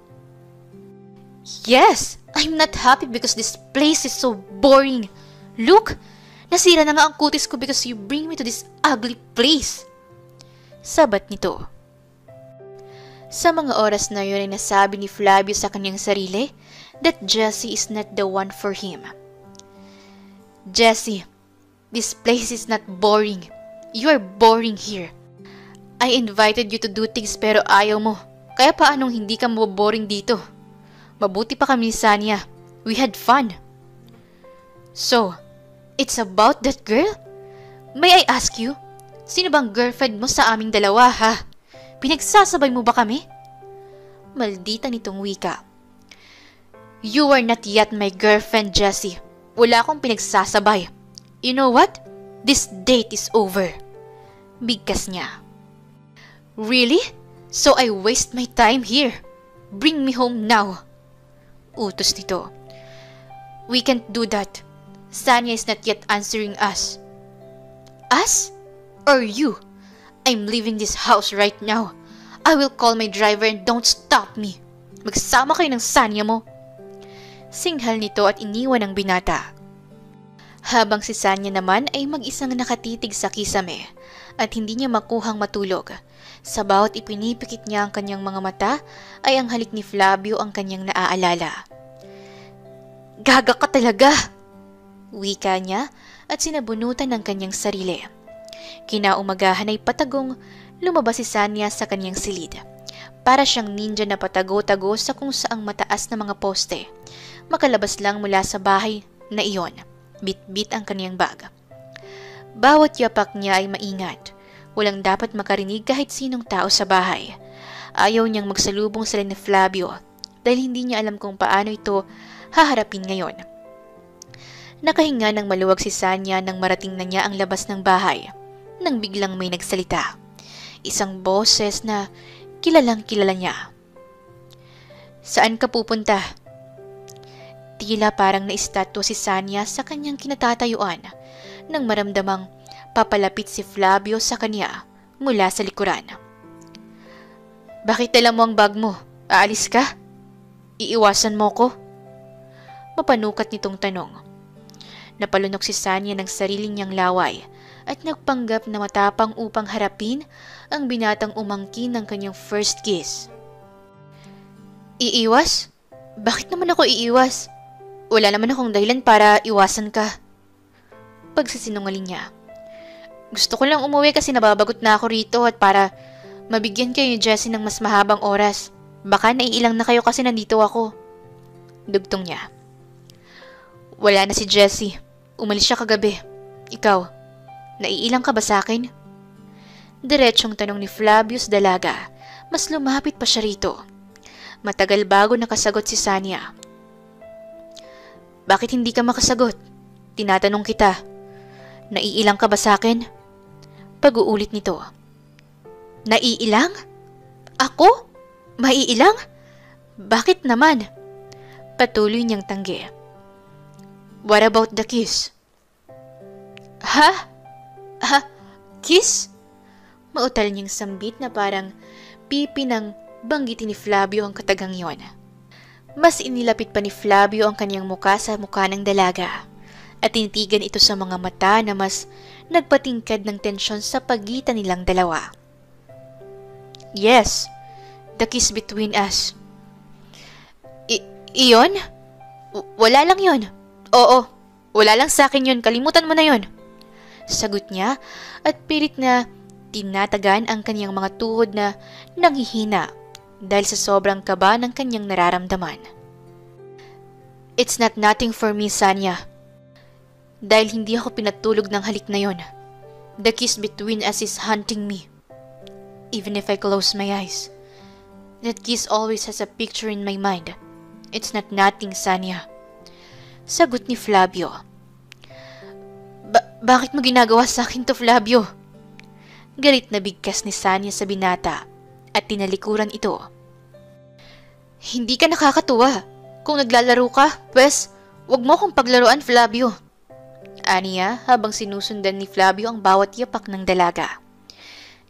Yes, I'm not happy because this place is so boring. Look, nasira na nga ang kutis ko because you bring me to this ugly place. Sabat nito. Sa mga oras na yun ay nasabi ni Flavio sa kanyang sarili that Jessie is not the one for him. Jessie, this place is not boring. You are boring here. I invited you to do things pero ayaw mo. Kaya paanong hindi ka maboboring dito? Mabuti pa kami ni Sania. We had fun. So, it's about that girl? May I ask you, sino bang girlfriend mo sa aming dalawa, ha? Pinagsasabay mo ba kami? Maldita nitong wika. You are not yet my girlfriend, Jessie. Wala akong pinagsasabay. You know what? This date is over. Bigkas niya. Really? So I waste my time here. Bring me home now. Utos nito. We can't do that. Sanya is not yet answering us. Us? Or you? I'm leaving this house right now. I will call my driver and don't stop me. Magsama kayo ng Sanya mo. Singhal nito at iniwan ang binata. Habang si Sanya naman ay mag-isang nakatitig sa kisame at hindi niya makuhang matulog. Sa bawat ipinipikit niya ang kanyang mga mata ay ang halik ni Flavio ang kanyang naaalala. Gaga ka talaga! Wika niya at sinabunutan ng kanyang sarili. Kinaumagahan ay patagong lumabas si Sanya sa kanyang silid. Para siyang ninja na patago-tago sa kung saang mataas na mga poste. Makalabas lang mula sa bahay na iyon. Bit-bit ang kanyang bag. Bawat yapak niya ay maingat. Walang dapat makarinig kahit sinong tao sa bahay. Ayaw niyang magsalubong sila ni Flavio dahil hindi niya alam kung paano ito haharapin ngayon. Nakahinga ng maluwag si Sanya nang marating na niya ang labas ng bahay nang biglang may nagsalita. Isang boses na kilalang kilala niya. Saan ka pupunta? Tila parang naistatwa si Sanya sa kanyang kinatatayuan nang maramdamang papalapit si Flavio sa kanya mula sa likuran. Bakit dala mo ang bag mo? Aalis ka? Iiwasan mo ko? Mapanukat nitong tanong. Napalunok si Sanya ng sarili niyang laway at nagpanggap na matapang upang harapin ang binatang umangkin ng kanyang first kiss. Iiwas? Bakit naman ako iiwas? Wala naman akong dahilan para iwasan ka. Pagsisinungaling niya. Gusto ko lang umuwi kasi nababagot na ako rito at para mabigyan kayo ni Jessie ng mas mahabang oras. Baka naiilang na kayo kasi nandito ako. Dugtong niya. Wala na si Jessie. Umalis siya kagabi. Ikaw, naiilang ka ba sa akin? Diretsong tanong ni Flavius Dalaga. Mas lumapit pa siya rito. Matagal bago nakasagot si Sanya. Bakit hindi ka makasagot? Tinatanong kita. Naiilang ka ba sa akin? Pag-uulit nito. Naiilang? Ako? Maiilang? Bakit naman? Patuloy niyang tanggi. What about the kiss? Ha? Ha? Kiss? Mautal niyang sambit na parang pipi ng banggitin ni Flavio ang katagang yon. Mas inilapit pa ni Flavio ang kanyang muka sa mukha ng dalaga at tinitigan ito sa mga mata na mas nagpatingkad ng tensyon sa pagitan nilang dalawa. Yes, the kiss between us. Iyon? Wala lang yon. Oo, wala lang sa akin yun. Kalimutan mo na yon. Sagot niya at pilit na tinatagan ang kanyang mga tuhod na nanghihina dahil sa sobrang kaba ng kanyang nararamdaman. It's not nothing for me, Sanya. Dahil hindi ako pinatulog ng halik na yon. The kiss between us is haunting me. Even if I close my eyes. That kiss always has a picture in my mind. It's not nothing, Sanya. Sagot ni Flavio. Bakit mo ginagawa sa akin to, Flavio? Galit na bigkas ni Sanya sa binata at tinalikuran ito. Hindi ka nakakatuwa. Kung naglalaro ka, pwes, wag mo akong paglaruan, Flavio. Aniya habang sinusundan ni Flavio ang bawat yapak ng dalaga.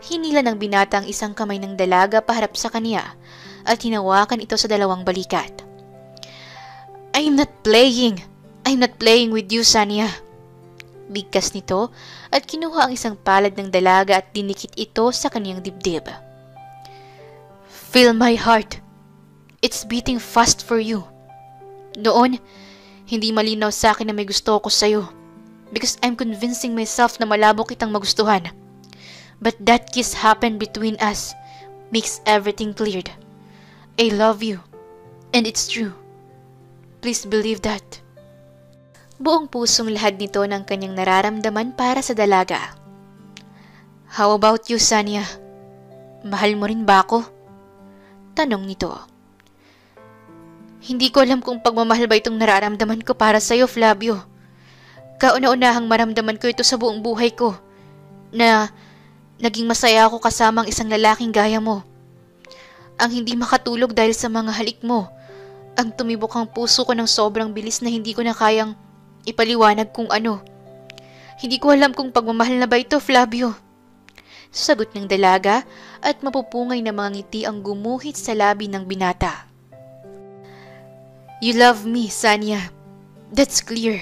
Hinila ng binata ang isang kamay ng dalaga paharap sa kanya at hinawakan ito sa dalawang balikat. I'm not playing. I'm not playing with you, Sanya. Bigkas nito at kinuha ang isang palad ng dalaga at dinikit ito sa kaniyang dibdib. Feel my heart. It's beating fast for you. Noon, hindi malinaw sa akin na may gusto ko sa'yo because I'm convincing myself na malabo kitang magustuhan. But that kiss happened between us makes everything cleared. I love you and it's true. Please believe that. Buong pusong lahad nito ng kanyang nararamdaman para sa dalaga. How about you, Sanya? Mahal mo rin ba ako? Tanong nito. Hindi ko alam kung pagmamahal ba itong nararamdaman ko para sa'yo, Flavio. Kauna-unahang maramdaman ko ito sa buong buhay ko, na naging masaya ako kasama ang isang lalaking gaya mo. Ang hindi makatulog dahil sa mga halik mo, ang tumibok ang puso ko ng sobrang bilis na hindi ko na kayang ipaliwanag kung ano. Hindi ko alam kung pagmamahal na ba ito, Flavio. Sagot ng dalaga at mapupungay na mga ngiti ang gumuhit sa labi ng binata. You love me, Sanya. That's clear.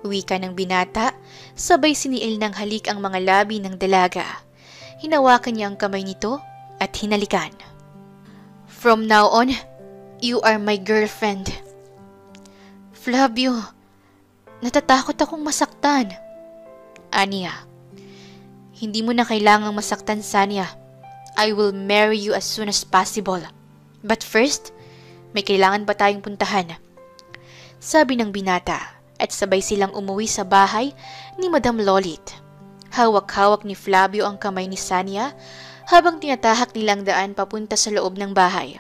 Wika ng binata, sabay siniil ng halik ang mga labi ng dalaga. Hinawakan niya ang kamay nito at hinalikan. From now on, you are my girlfriend. Flavio, natatakot akong masaktan. Aniya, hindi mo na kailangang masaktan, Sanya. I will marry you as soon as possible. But first, may kailangan pa tayong puntahan. Sabi ng binata at sabay silang umuwi sa bahay ni Madam Lolit. Hawak-hawak ni Flavio ang kamay ni Sanya habang tinatahak nilang daan papunta sa loob ng bahay.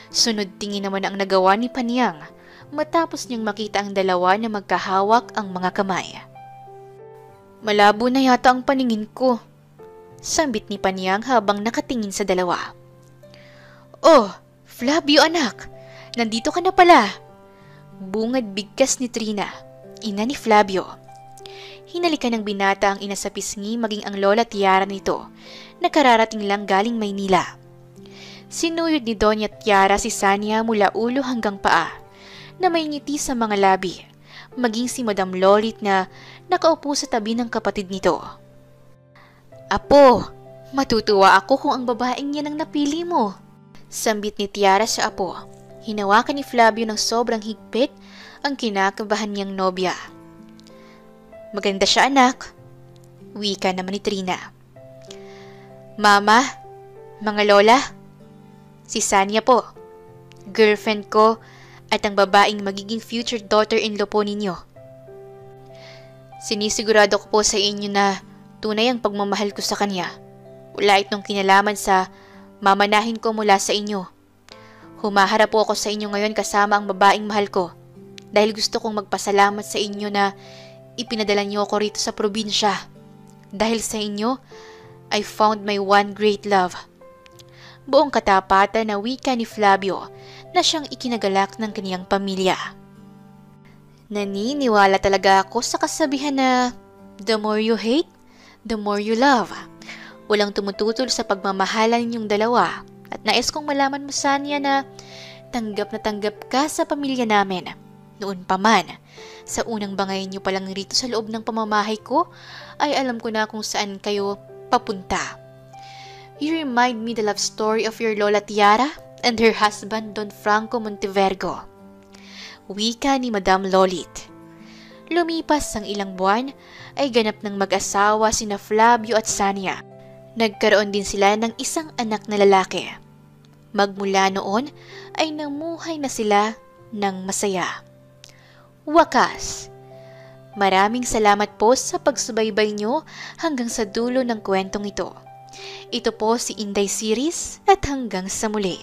Sunod tingin naman ang nagawa ni Panyang matapos niyang makita ang dalawa na magkahawak ang mga kamay. Malabo na yata ang paningin ko, sambit ni Panyang habang nakatingin sa dalawa. Oh, Flavio anak, nandito ka na pala. Bungad bigkas ni Trina, ina ni Flavio. Hinalikan ng binata ang ina sa pisngi maging ang lola Tiara nito, na kararating lang galing Maynila. Sinuyod ni Doña Tiara si Sanya mula ulo hanggang paa, na may ngiti sa mga labi, maging si Madam Lolit na nakaupo sa tabi ng kapatid nito. Apo, matutuwa ako kung ang babaeng yan ang napili mo. Sambit ni Tiara sa apo. Hinawakan ni Flavio ng sobrang higpit ang kinakabahan niyang nobya. Maganda siya anak, wika naman ni Trina. Mama, mga lola, si Sanya po, girlfriend ko at ang babaeng magiging future daughter-in-law po ninyo. Sinisigurado ko po sa inyo na tunay ang pagmamahal ko sa kanya. Wala itong kinalaman sa mamanahin ko mula sa inyo. Humaharap po ako sa inyo ngayon kasama ang babaeng mahal ko dahil gusto kong magpasalamat sa inyo na ipinadala niyo ako rito sa probinsya. Dahil sa inyo, I found my one great love. Buong katapatan na wika ni Flavio na siyang ikinagalak ng kaniyang pamilya. Naniniwala talaga ako sa kasabihan na the more you hate, the more you love. Walang tumututol sa pagmamahalan ninyong dalawa at nais kong malaman mo, Sanya, na tanggap ka sa pamilya namin. Noon pa man, sa unang bangay niyo palang rito sa loob ng pamamahay ko, ay alam ko na kung saan kayo papunta. You remind me the love story of your Lola Tiara and her husband Don Franco Montevergo. Wika ni Madam Lolit. Lumipas ang ilang buwan ay ganap ng mag-asawa sina Flavio at Sanya. Nagkaroon din sila ng isang anak na lalaki. Magmula noon ay namuhay na sila ng masaya. Wakas. Maraming salamat po sa pagsubaybay nyo hanggang sa dulo ng kwentong ito. Ito po si Inday Series at hanggang sa muli.